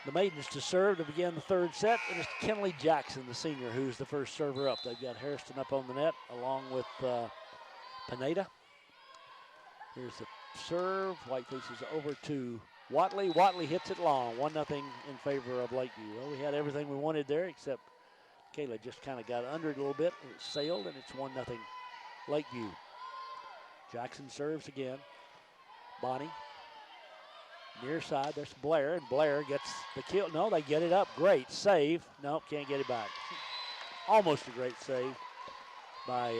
the Maidens to serve to begin the third set. And it's Kenley Jackson, the senior, who's the first server up. They've got Hairston up on the net along with Pineda. Here's the serve. Whitefaces over to Watley. Watley hits it long. 1-0 in favor of Lakeview. Well, we had everything we wanted there, except Kayla just kind of got under it a little bit. It sailed, and it's 1-0 Lakeview. Jackson serves again. Bonnie. Near side, there's Blair, and Blair gets the kill. No, they get it up. Great save. Nope, can't get it back. Almost a great save by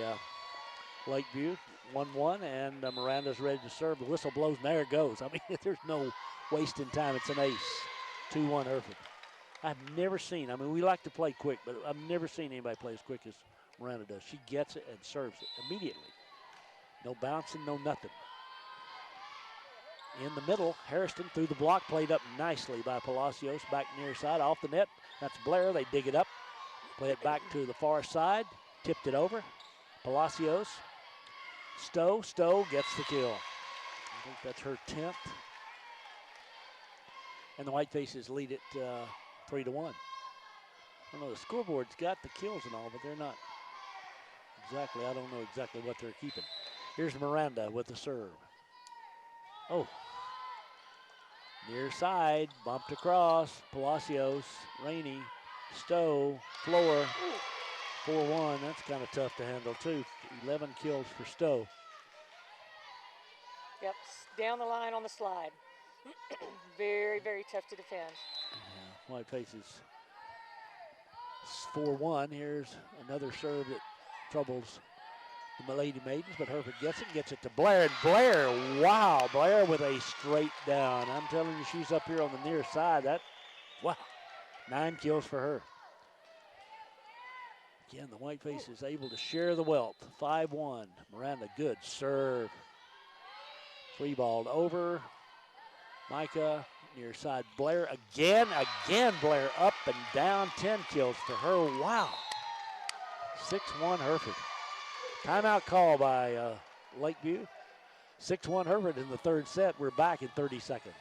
Lakeview. 1-1, and Miranda's ready to serve. The whistle blows, and there it goes. I mean, there's no wasting time. It's an ace. 2-1 Hereford. I've never seen, we like to play quick, but I've never seen anybody play as quick as Miranda does. She gets it and serves it immediately. No bouncing, no nothing. In the middle, Hairston through the block, played up nicely by Palacios, back near side, off the net. That's Blair, they dig it up. Play it back to the far side, tipped it over. Palacios. Stowe gets the kill. I think that's her 10th. And the Whitefaces lead it 3-1. I don't know, the scoreboard's got the kills and all, but they're not exactly, I don't know exactly what they're keeping. Here's Miranda with the serve. Oh. Near side, bumped across. Palacios, Rainey, Stowe, Floor. 4-1, that's kind of tough to handle too. 11 kills for Stowe. Yep, down the line on the slide. Very, very tough to defend. Yeah, Whitefaces It's 4-1. Here's another serve that troubles the Lady Maidens, but Hereford gets it to Blair. And Blair, wow, Blair with a straight down. I'm telling you, she's up here on the near side. Wow, 9 kills for her. Again, the Whitefaces able to share the wealth. 5-1. Miranda, good serve. 3-balled over. Micah, near side. Blair again. Blair up and down. 10 kills for her. Wow. 6-1 Hereford. Timeout call by Lakeview. 6-1 Hereford in the third set. We're back in 30 seconds.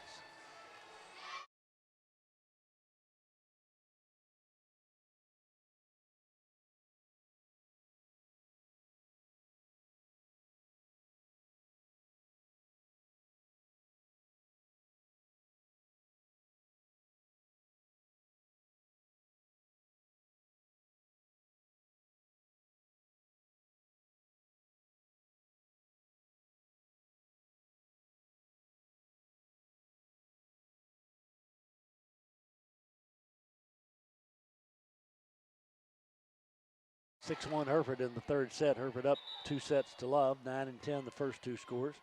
Six-1 Hereford in the third set. Hereford up 2 sets to love. 9 and 10 the first 2 scores.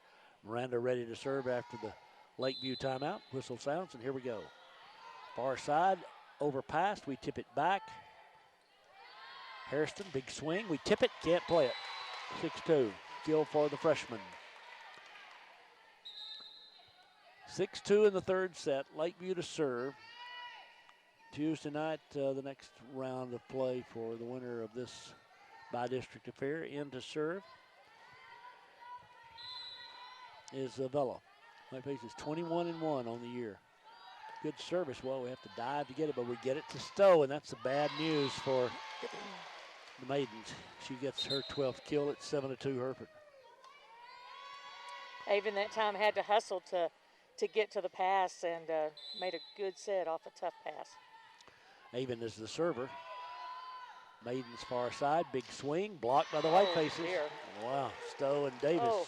Miranda ready to serve after the Lakeview timeout. Whistle sounds, and here we go. Far side, overpassed. We tip it back. Hairston, big swing. We tip it, can't play it. 6-2. Kill for the freshman. 6-2 in the third set. Lakeview to serve. Tuesday night, the next round of play for the winner of this by-district affair. In to serve is Vela. Whitefaces 21-1 on the year. Good service. Well, we have to dive to get it, but we get it to Stowe, and that's the bad news for the Maidens. She gets her 12th kill at 7-2 Hereford. Avon that time had to hustle to get to the pass and made a good set off a tough pass. Avon is the server. Maidens far side, big swing, blocked by the Whitefaces. Wow, Stowe and Davis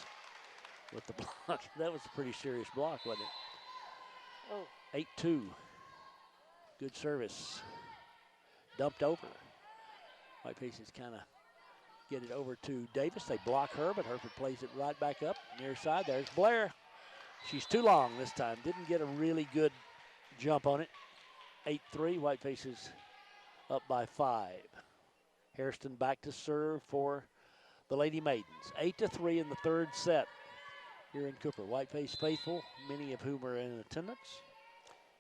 with the block. That was a pretty serious block, wasn't it? 8-2. Good service. Dumped over. Whitefaces kind of get it over to Davis. They block her, but Hereford plays it right back up. Near side, there's Blair. She's too long this time. Didn't get a really good jump on it. 8-3, Whitefaces up by 5. Hairston back to serve for the Lady Maidens. 8-3 in the third set here in Cooper. Whiteface faithful, many of whom are in attendance,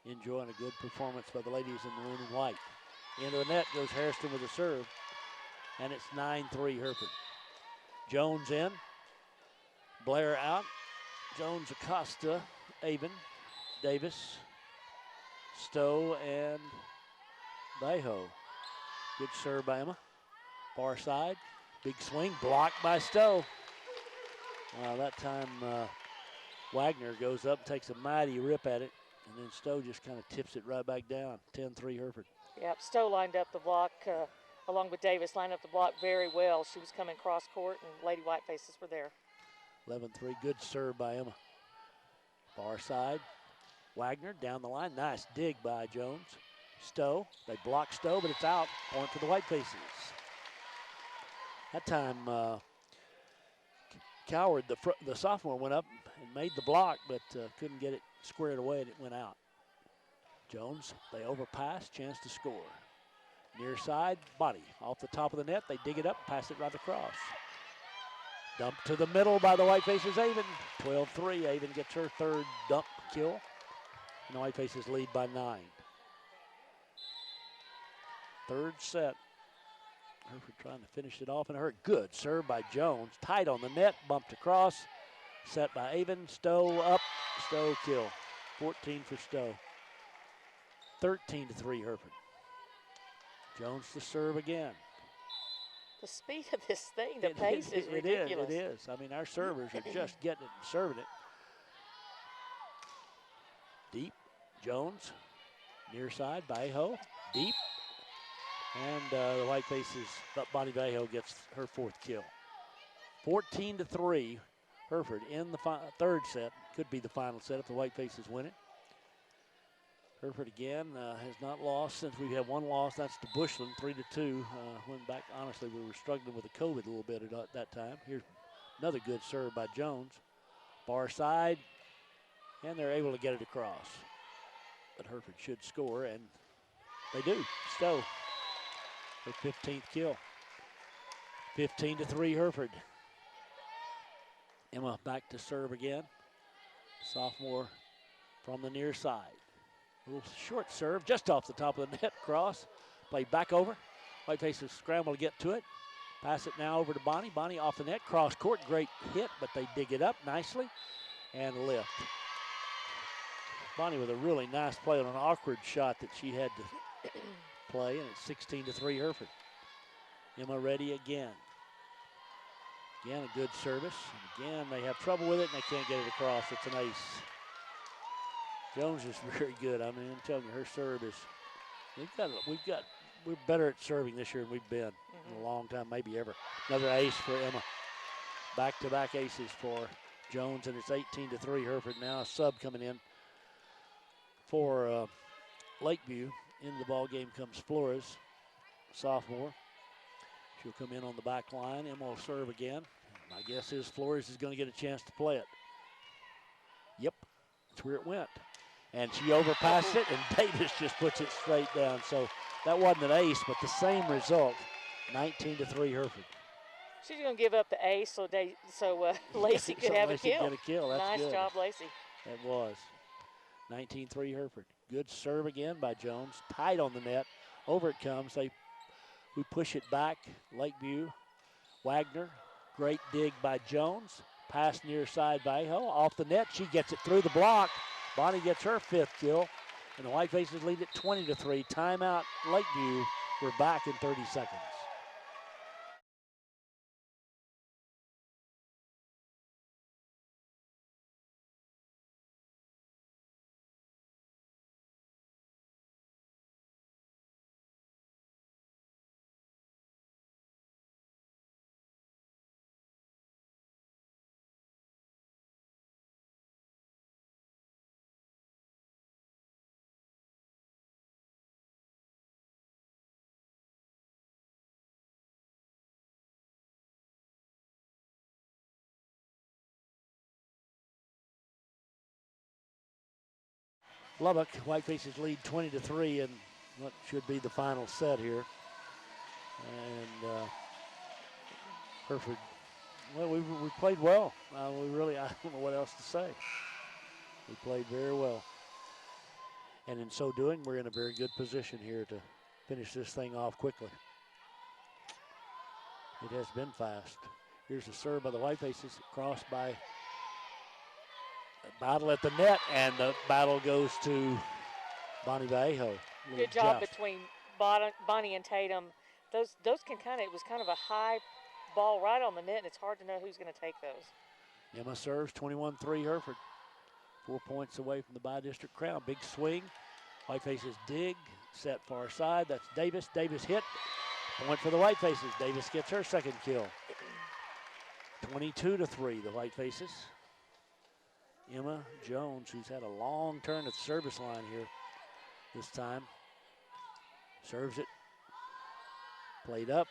enjoying a good performance by the ladies in maroon and white. Into the net goes Hairston with a serve, and it's 9-3 Hereford. Jones in, Blair out. Jones, Acosta, Avon, Davis, Stowe, and Bayho. Good serve by Emma. Far side, big swing, blocked by Stowe. That time Wagner goes up, takes a mighty rip at it, and then Stowe just kind of tips it right back down. 10-3 Hereford. Yep, Stowe lined up the block along with Davis, lined up the block very well. She was coming cross court, and Lady Whitefaces were there. 11-3, good serve by Emma. Far side, Wagner down the line. Nice dig by Jones. Stowe, they block Stowe, but it's out. Point for the Whitefaces. That time, Coward, the sophomore, went up and made the block, but couldn't get it squared away, and it went out. Jones, they overpass, chance to score. Near side, body. Off the top of the net, they dig it up, pass it right across. Dumped to the middle by the Whitefaces, Avon. 12-3, Avon gets her third dump kill. And the Whitefaces lead by 9. Third set. Hereford trying to finish it off, and her good serve by Jones. Tight on the net, bumped across. Set by Avon. Stowe up, Stowe kill. 14 for Stowe. 13-3 Hereford. Jones to serve again. The speed of this thing, the pace is ridiculous. It is. I mean, our servers are just getting it and serving it. Deep, Jones, near side, Bayho, deep. And the Whitefaces, Bonnie Bayho gets her 4th kill. 14-3, Hereford in the third set. Could be the final set if the Whitefaces win it. Hereford again has not lost since we've had one loss. That's to Bushland, 3-2. Went back, honestly, we were struggling with the COVID a little bit at that time. Here's another good serve by Jones. Far side, and they're able to get it across. But Hereford should score, and they do. Stowe, their 15th kill. 15-3 Hereford. Emma back to serve again. Sophomore from the near side. A little short serve just off the top of the net. Cross. Played back over. Whitefaces scramble to get to it. Pass it now over to Bonnie. Bonnie off the net. Cross court. Great hit, but they dig it up nicely and lift. Bonnie with a really nice play on an awkward shot that she had to play, and it's 16-3 Hereford. Emma ready again. Again, a good service. And again, they have trouble with it, and they can't get it across. It's an ace. Jones is very good. I mean, I'm telling you, her serve is, we're better at serving this year than we've been in a long time, maybe ever. Another ace for Emma. Back-to-back aces for Jones, and it's 18-3 Hereford. Now a sub coming in for Lakeview. Into the ball game comes Flores, sophomore. She'll come in on the back line. Emma will serve again. My guess is Flores is going to get a chance to play it. Yep, that's where it went. And she overpassed it, and Davis just puts it straight down. So that wasn't an ace, but the same result, 19-3 Hereford. She's going to give up the ace so Lacey could have Lacey a kill. Get a kill. That's nice good. job, Lacey. It was. 19-3 Hereford. Good serve again by Jones. Tight on the net. Over it comes. We push it back. Lakeview. Wagner. Great dig by Jones. Pass near side by Aho. Off the net. She gets it through the block. Bonnie gets her 5th kill. And the Whitefaces lead it 20-3. Timeout Lakeview. We're back in 30 seconds. Lubbock, Whitefaces lead 20-3 in what should be the final set here. And Hereford, well, we played well. I don't know what else to say. We played very well. And in so doing, we're in a very good position here to finish this thing off quickly. It has been fast. Here's a serve by the Whitefaces, crossed by battle at the net, and the battle goes to Bonnie Vallejo. Good job between Bonnie and Tatum. Those can it was kind of a high ball right on the net, and it's hard to know who's going to take those. Emma serves 21-3 Hereford. 4 points away from the by-district crown. Big swing. Whitefaces dig, set far side. That's Davis. Davis hit. Point for the Whitefaces. Davis gets her 2nd kill. 22-3 the Whitefaces. Emma Jones, who's had a long turn at the service line here this time, serves it. Played up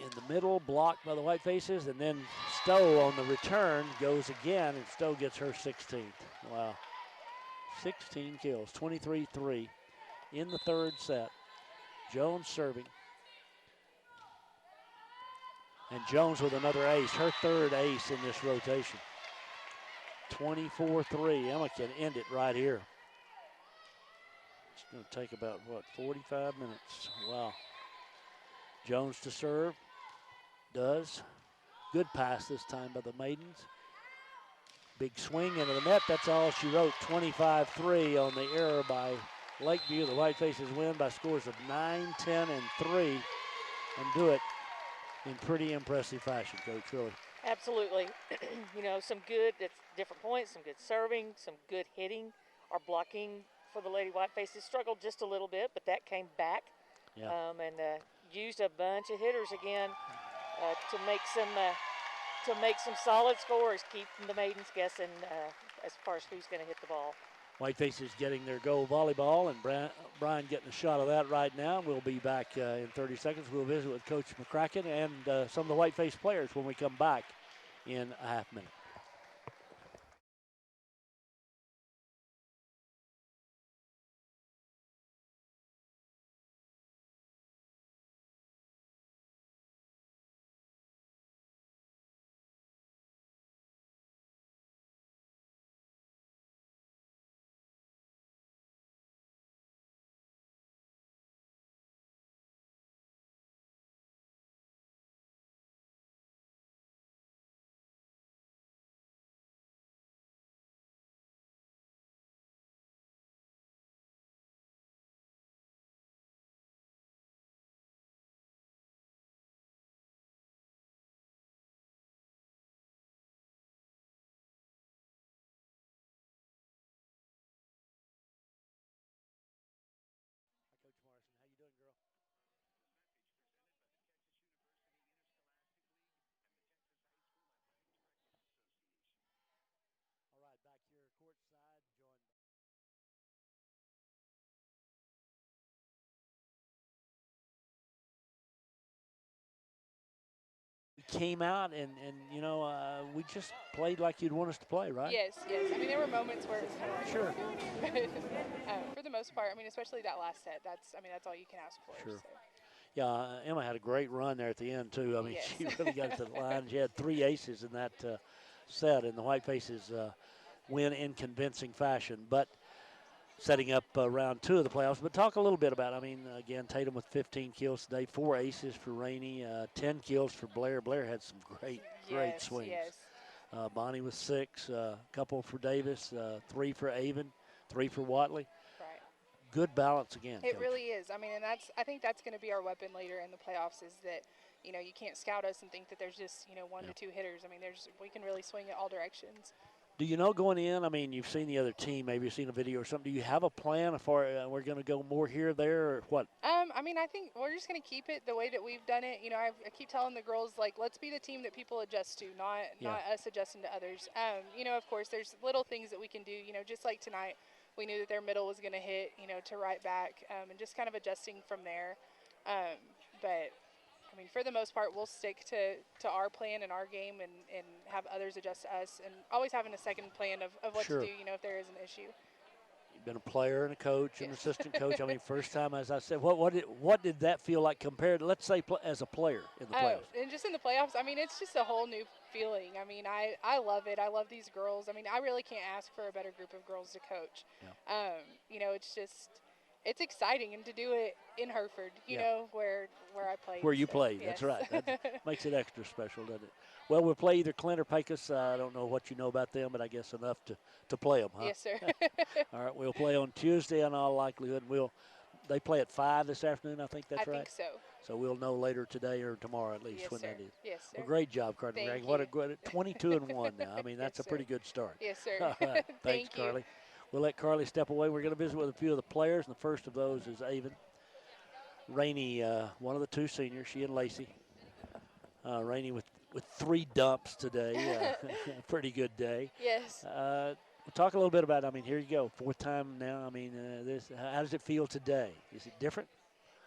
in the middle, blocked by the Whitefaces, and then Stowe on the return goes again, and Stowe gets her 16th. Wow. 16 kills, 23-3 in the 3rd set. Jones serving. And Jones with another ace, her 3rd ace in this rotation. 24-3. Emma can end it right here. It's going to take about, 45 minutes. Wow. Jones to serve. Does. Good pass this time by the Maidens. Big swing into the net. That's all she wrote. 25-3 on the error by Lakeview. The Whitefaces win by scores of 9, 10, and 3 and do it in pretty impressive fashion, Coach, really. Absolutely. Some good, at different points, some good serving, some good hitting. Our blocking for the Lady Whitefaces struggled just a little bit, but that came back. Yeah. And used a bunch of hitters again to make some solid scores, keeping the Maidens guessing as far as who's going to hit the ball. Whitefaces getting their goal volleyball, and Brian getting a shot of that right now. We'll be back in 30 seconds. We'll visit with Coach McCracken and some of the Whiteface players when we come back in a half minute. Came out and you know, we just played like you'd want us to play, right? Yes, yes. I mean, there were moments where it was kind of like, sure. But for the most part, I mean, especially that last set, that's all you can ask for. Sure. So. Yeah, Emma had a great run there at the end too. I mean, yes. she really got to the line. She had 3 aces in that set, and the Whitefaces win in convincing fashion. But setting up round 2 of the playoffs. But talk a little bit about, I mean, again, Tatum with 15 kills today, 4 aces for Rainey, 10 kills for Blair. Blair had some great swings. Yes. Bonnie with 6, a couple for Davis, 3 for Avon, 3 for Watley. Right. Good balance again. It Coach. really is. I mean, and I think that's going to be our weapon later in the playoffs is that, you know, you can't scout us and think that there's just, you know, 1 to 2 hitters. I mean, we can really swing it all directions. Do you know going in, I mean, you've seen the other team, maybe you've seen a video or something. Do you have a plan if we're going to go more here, there, or what? I mean, I think we're just going to keep it the way that we've done it. You know, I keep telling the girls, like, let's be the team that people adjust to, not us adjusting to others. You know, of course, there's little things that we can do. You know, just like tonight, we knew that their middle was going to hit, you know, to right back, and just kind of adjusting from there. But I mean, for the most part, we'll stick to our plan and our game and have others adjust to us, and always having a second plan of what to do, you know, if there is an issue. You've been a player and a coach and assistant coach. I mean, first time, as I said, what did that feel like compared to, let's say, as a player in the playoffs? And just in the playoffs, I mean, it's just a whole new feeling. I mean, I love it. I love these girls. I mean, I really can't ask for a better group of girls to coach. Yeah. You know, it's just – it's exciting, and to do it in Hereford, you know, where I played. Where you played, that's right. That makes it extra special, doesn't it? Well, we'll play either Clint or Pecos. I don't know what you know about them, but I guess enough to play them, huh? Yes, sir. All right, we'll play on Tuesday in all likelihood. They play at 5 this afternoon, I think that's right? I think so. So we'll know later today or tomorrow at least when that is. Yes, sir. Well, great job, Carly. Thank you. What a good 22-1 now. I mean, that's a pretty good start. Yes, sir. All right. Thanks, Thank you. Carly. We'll let Carly step away. We're going to visit with a few of the players, and the first of those is Avon. Rainey, one of the 2 seniors, she and Lacey. Rainey with 3 dumps today. Pretty good day. Yes. We'll talk a little bit about, I mean, here you go, 4th time now. I mean, how does it feel today? Is it different?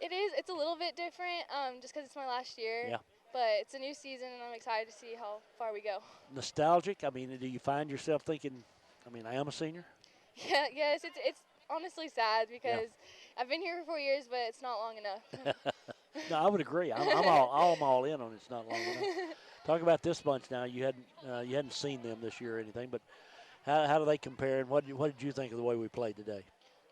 It is. It's a little bit different just because it's my last year. Yeah. But it's a new season, and I'm excited to see how far we go. Nostalgic? I mean, do you find yourself thinking, I mean, I am a senior? Yeah, yes. It's honestly sad because I've been here for 4 years, but it's not long enough. No, I would agree. I'm all in on it's not long enough. Talk about this bunch now. You hadn't seen them this year or anything, but how do they compare, and what did you think of the way we played today?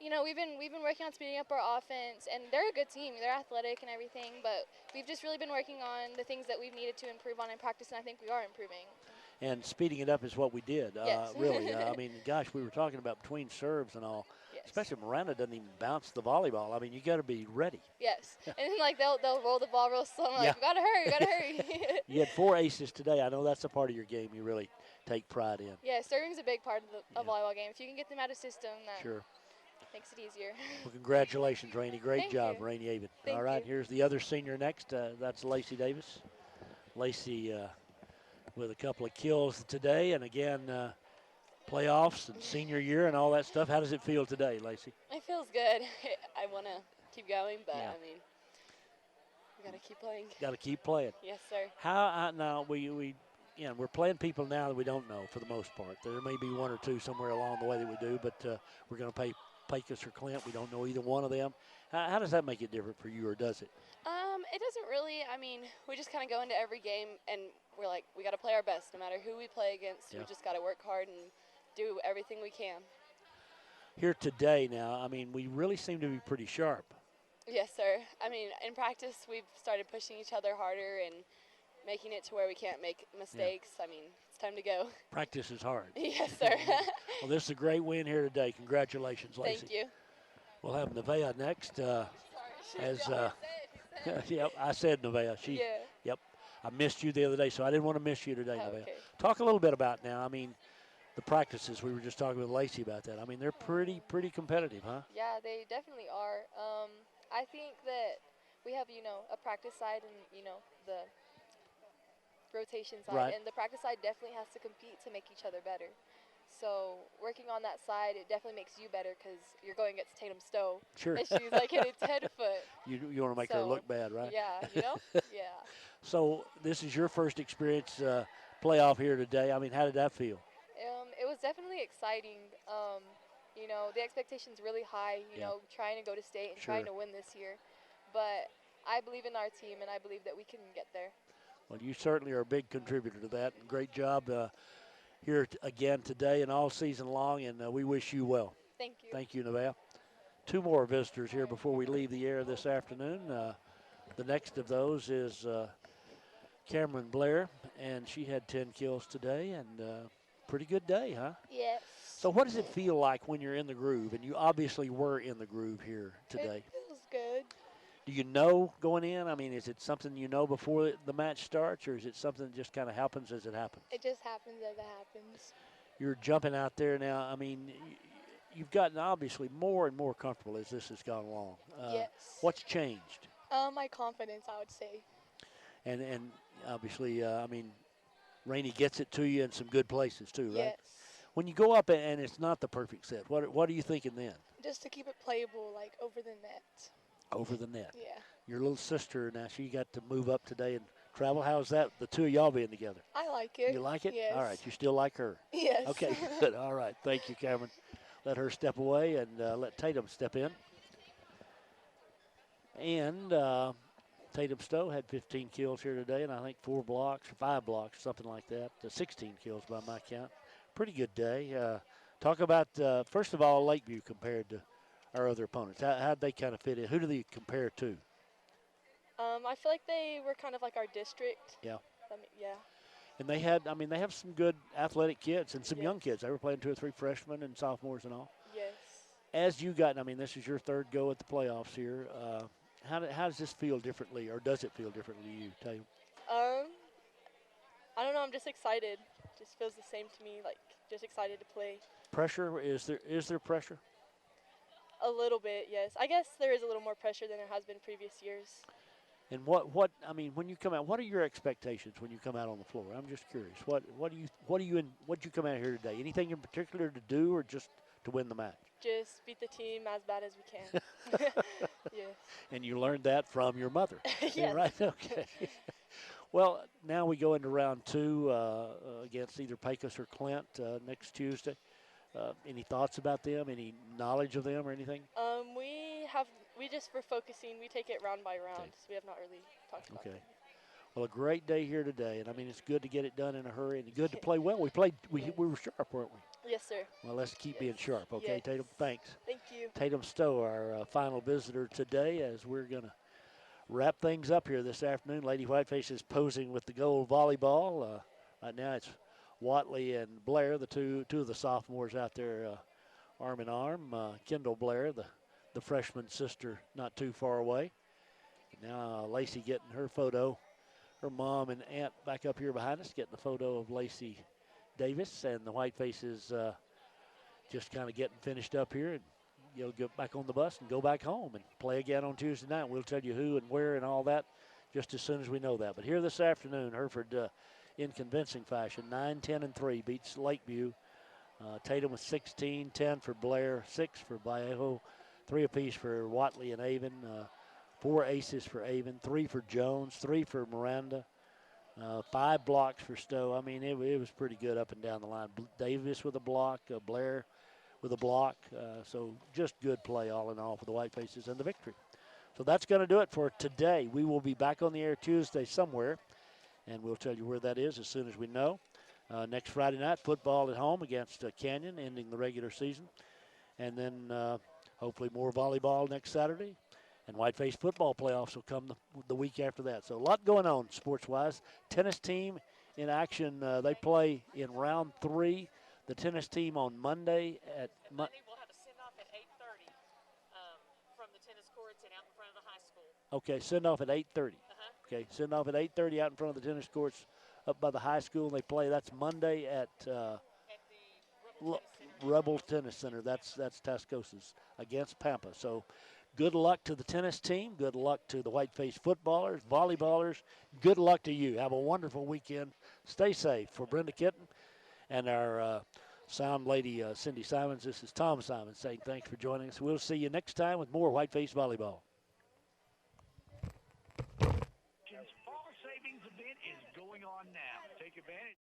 You know, we've been working on speeding up our offense, and they're a good team. They're athletic and everything, but we've just really been working on the things that we've needed to improve on in practice, and I think we are improving. And speeding it up is what we did, yes. really. I mean, gosh, we were talking about between serves and all. Yes. Especially Miranda doesn't even bounce the volleyball. I mean, you got to be ready. Yes, and like they'll roll the ball real slow. I'm like, we gotta hurry. You had 4 aces today. I know that's a part of your game you really take pride in. Yeah, serving's a big part of the volleyball game. If you can get them out of system, that makes it easier. Well, congratulations, Rainey. Great job, you. Rainey Avon. Thank all right, you. here's the other senior next. That's Lacey Davis. Lacey with a couple of kills today, and again, playoffs and senior year and all that stuff. How does it feel today, Lacey? It feels good. I want to keep going, but Yeah. I mean, we got to keep playing. Got to keep playing. Yes, sir. How now we're playing people now that we don't know for the most part. There may be one or two somewhere along the way that we do, but we're going to play Pecos or Clint. We don't know either one of them. How does that make it different for you, or does it? It doesn't really. I mean, we just kind of go into every game and we're like, we got to play our best no matter who we play against. Yeah. We just got to work hard and do everything we can. Here today now, I mean, we really seem to be pretty sharp. Yes, sir. I mean, in practice, we've started pushing each other harder and making it to where we can't make mistakes. Yeah. I mean, it's time to go. Practice is hard. Yes, sir. Well, this is a great win here today. Congratulations, Lacey. Thank you. We'll have Nevaeh next. Yep, I said Nevaeh. Yep. I missed you the other day, so I didn't want to miss you today, Nevaeh. Okay. Talk a little bit about now. I mean, the practices. We were just talking with Lacey about that. I mean, they're pretty competitive, huh? Yeah, they definitely are. I think that we have, a practice side and, the rotation side. Right. And the practice side definitely has to compete to make each other better. So working on that side, it definitely makes you better because you're going against Tatum Stowe. Sure. And she's like hitting 10 foot. You want to make her look bad, right? Yeah, Yeah. So this is your first experience playoff here today. I mean, how did that feel? It was definitely exciting. The expectations really high, trying to go to state and trying to win this year. But I believe in our team, and I believe that we can get there. Well, you certainly are a big contributor to that. Great job here again today and all season long, and we wish you well. Thank you. Thank you, Nevaeh. Two more visitors here before we leave the air this afternoon. The next of those is Cameron Blair, and she had 10 kills today, and pretty good day, huh? Yes. So what does it feel like when you're in the groove? And you obviously were in the groove here today. It feels good. Do you know going in? I mean, is it something you know before the match starts, or is it something that just kind of happens as it happens? It just happens as it happens. You're jumping out there now. I mean, you've gotten obviously more and more comfortable as this has gone along. Yes. What's changed? My confidence, I would say. And obviously, I mean, Rainey gets it to you in some good places too, right? Yes. When you go up and it's not the perfect set, what are you thinking then? Just to keep it playable, like over the net. Over the net. Yeah. Your little sister now, she got to move up today and travel. How's that? The two of y'all being together. I like it. You like it? Yes. All right. You still like her? Yes. Okay. Good. All right. Thank you, Cameron. Let her step away and let Tatum step in. And Tatum Stowe had 15 kills here today, and I think 4 blocks or 5 blocks, something like that. 16 kills by my count. Pretty good day. Talk about, first of all, Lakeview compared to our other opponents. How'd they kind of fit in? Who do they compare to? I feel like they were kind of like our district. Yeah. Yeah. And they have some good athletic kids and some young kids. They were playing 2 or 3 freshmen and sophomores and all. Yes. As you got, this is your third go at the playoffs here. How does this feel differently, or does it feel differently to you, Tatum? I don't know. I'm just excited. Just feels the same to me. Like just excited to play. Pressure? Is there pressure? A little bit, yes. I guess there is a little more pressure than there has been previous years. And when you come out, what are your expectations when you come out on the floor? I'm just curious. What do you come out here today? Anything in particular to do, or just to win the match? Just beat the team as bad as we can. Yes. And you learned that from your mother. Yes. Right? Okay. Well, now we go into round 2 against either Pecos or Clint next Tuesday. Any thoughts about them? Any knowledge of them or anything? We just were focusing. We take it round by round, so we have not really talked about it. Well, a great day here today, and it's good to get it done in a hurry and good to play well. We were sharp, weren't we? Yes, sir. Well, let's keep being sharp, okay, Yes. Tatum? Thanks. Thank you. Tatum Stowe, our final visitor today, as we're going to wrap things up here this afternoon. Lady Whitefaces posing with the gold volleyball. Right now it's Watley and Blair, the two of the sophomores out there arm in arm. Kendall Blair, the freshman sister, not too far away. Now Lacey getting her photo. Her mom and aunt back up here behind us getting a photo of Lacey Davis, and the Whitefaces just kind of getting finished up here, and you'll get back on the bus and go back home and play again on Tuesday night. We'll tell you who and where and all that just as soon as we know that. But here this afternoon, Hereford in convincing fashion, 9-10-3 beats Lakeview Tatum with 16, 10 for Blair, 6 for Vallejo, 3 apiece for Watley and Avon, 4 aces for Avon, 3 for Jones, 3 for Miranda, 5 blocks for Stowe. I mean, it was pretty good up and down the line. Davis with a block, Blair with a block. So just good play all in all for the Whitefaces and the victory. So that's going to do it for today. We will be back on the air Tuesday somewhere, and we'll tell you where that is as soon as we know. Next Friday night, football at home against Canyon, ending the regular season. And then hopefully more volleyball next Saturday. And Whiteface football playoffs will come the week after that. So a lot going on sports-wise. Tennis team in action. They play in round 3. The tennis team on Monday at Monday we'll have a send-off at 8:30 from the tennis courts and out in front of the high school. Okay, send-off at 8:30. Okay, send-off at 8:30 out in front of the tennis courts up by the high school. And they play. That's Monday at the Rebel Tennis Center. That's Tascosa's against Pampa. So good luck to the tennis team. Good luck to the Whiteface footballers, volleyballers. Good luck to you. Have a wonderful weekend. Stay safe. For Brenda Kitten and our sound lady, Cindy Simons, this is Tom Simons saying thanks for joining us. We'll see you next time with more Whiteface volleyball. Fall savings event is going on now. Take advantage.